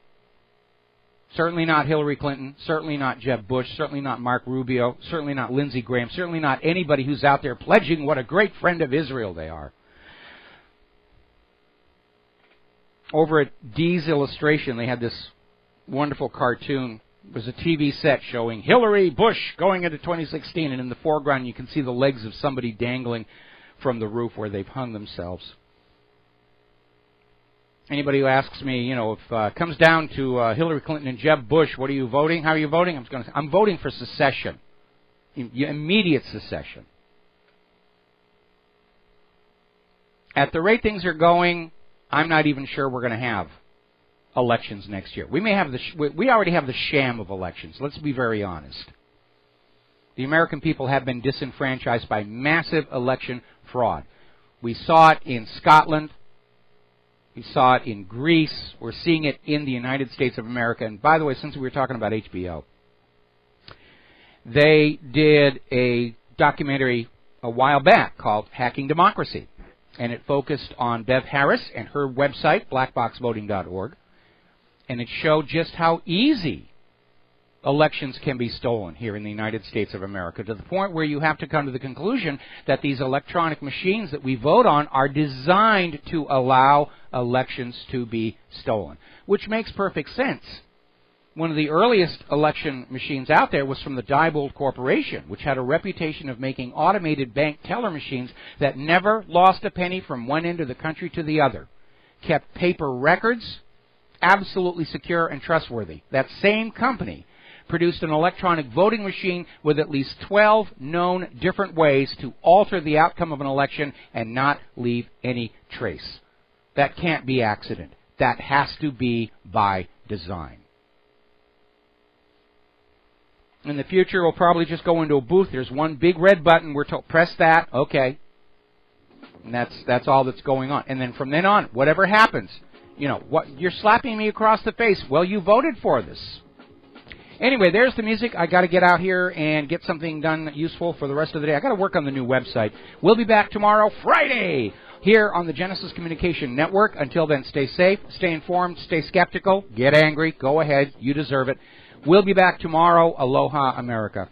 Certainly not Hillary Clinton, certainly not Jeb Bush, certainly not Mark Rubio, certainly not Lindsey Graham, certainly not anybody who's out there pledging what a great friend of Israel they are. Over at Dee's Illustration, they had this wonderful cartoon. It was a TV set showing Hillary, Bush going into 2016, and in the foreground you can see the legs of somebody dangling from the roof where they've hung themselves. Anybody who asks me, if it comes down to Hillary Clinton and Jeb Bush, what are you voting? How are you voting? I'm voting for secession, immediate secession. At the rate things are going, I'm not even sure we're going to have elections next year. We already have the sham of elections. Let's be very honest. The American people have been disenfranchised by massive election fraud. We saw it in Scotland. We saw it in Greece. We're seeing it in the United States of America. And by the way, since we were talking about HBO, they did a documentary a while back called Hacking Democracy. And it focused on Bev Harris and her website, blackboxvoting.org. And it showed just how easy elections can be stolen here in the United States of America, to the point where you have to come to the conclusion that these electronic machines that we vote on are designed to allow elections to be stolen, which makes perfect sense. One of the earliest election machines out there was from the Diebold Corporation, which had a reputation of making automated bank teller machines that never lost a penny from one end of the country to the other, kept paper records, absolutely secure and trustworthy. That same company produced an electronic voting machine with at least 12 known different ways to alter the outcome of an election and not leave any trace. That can't be accident. That has to be by design. In the future, we'll probably just go into a booth. There's one big red button. We're told, press that. Okay. And that's all that's going on. And then from then on, whatever happens, you're slapping me across the face. Well, you voted for this. Anyway, there's the music. I got to get out here and get something done useful for the rest of the day. I got to work on the new website. We'll be back tomorrow, Friday, here on the Genesis Communication Network. Until then, stay safe, stay informed, stay skeptical, get angry, go ahead, you deserve it. We'll be back tomorrow. Aloha, America.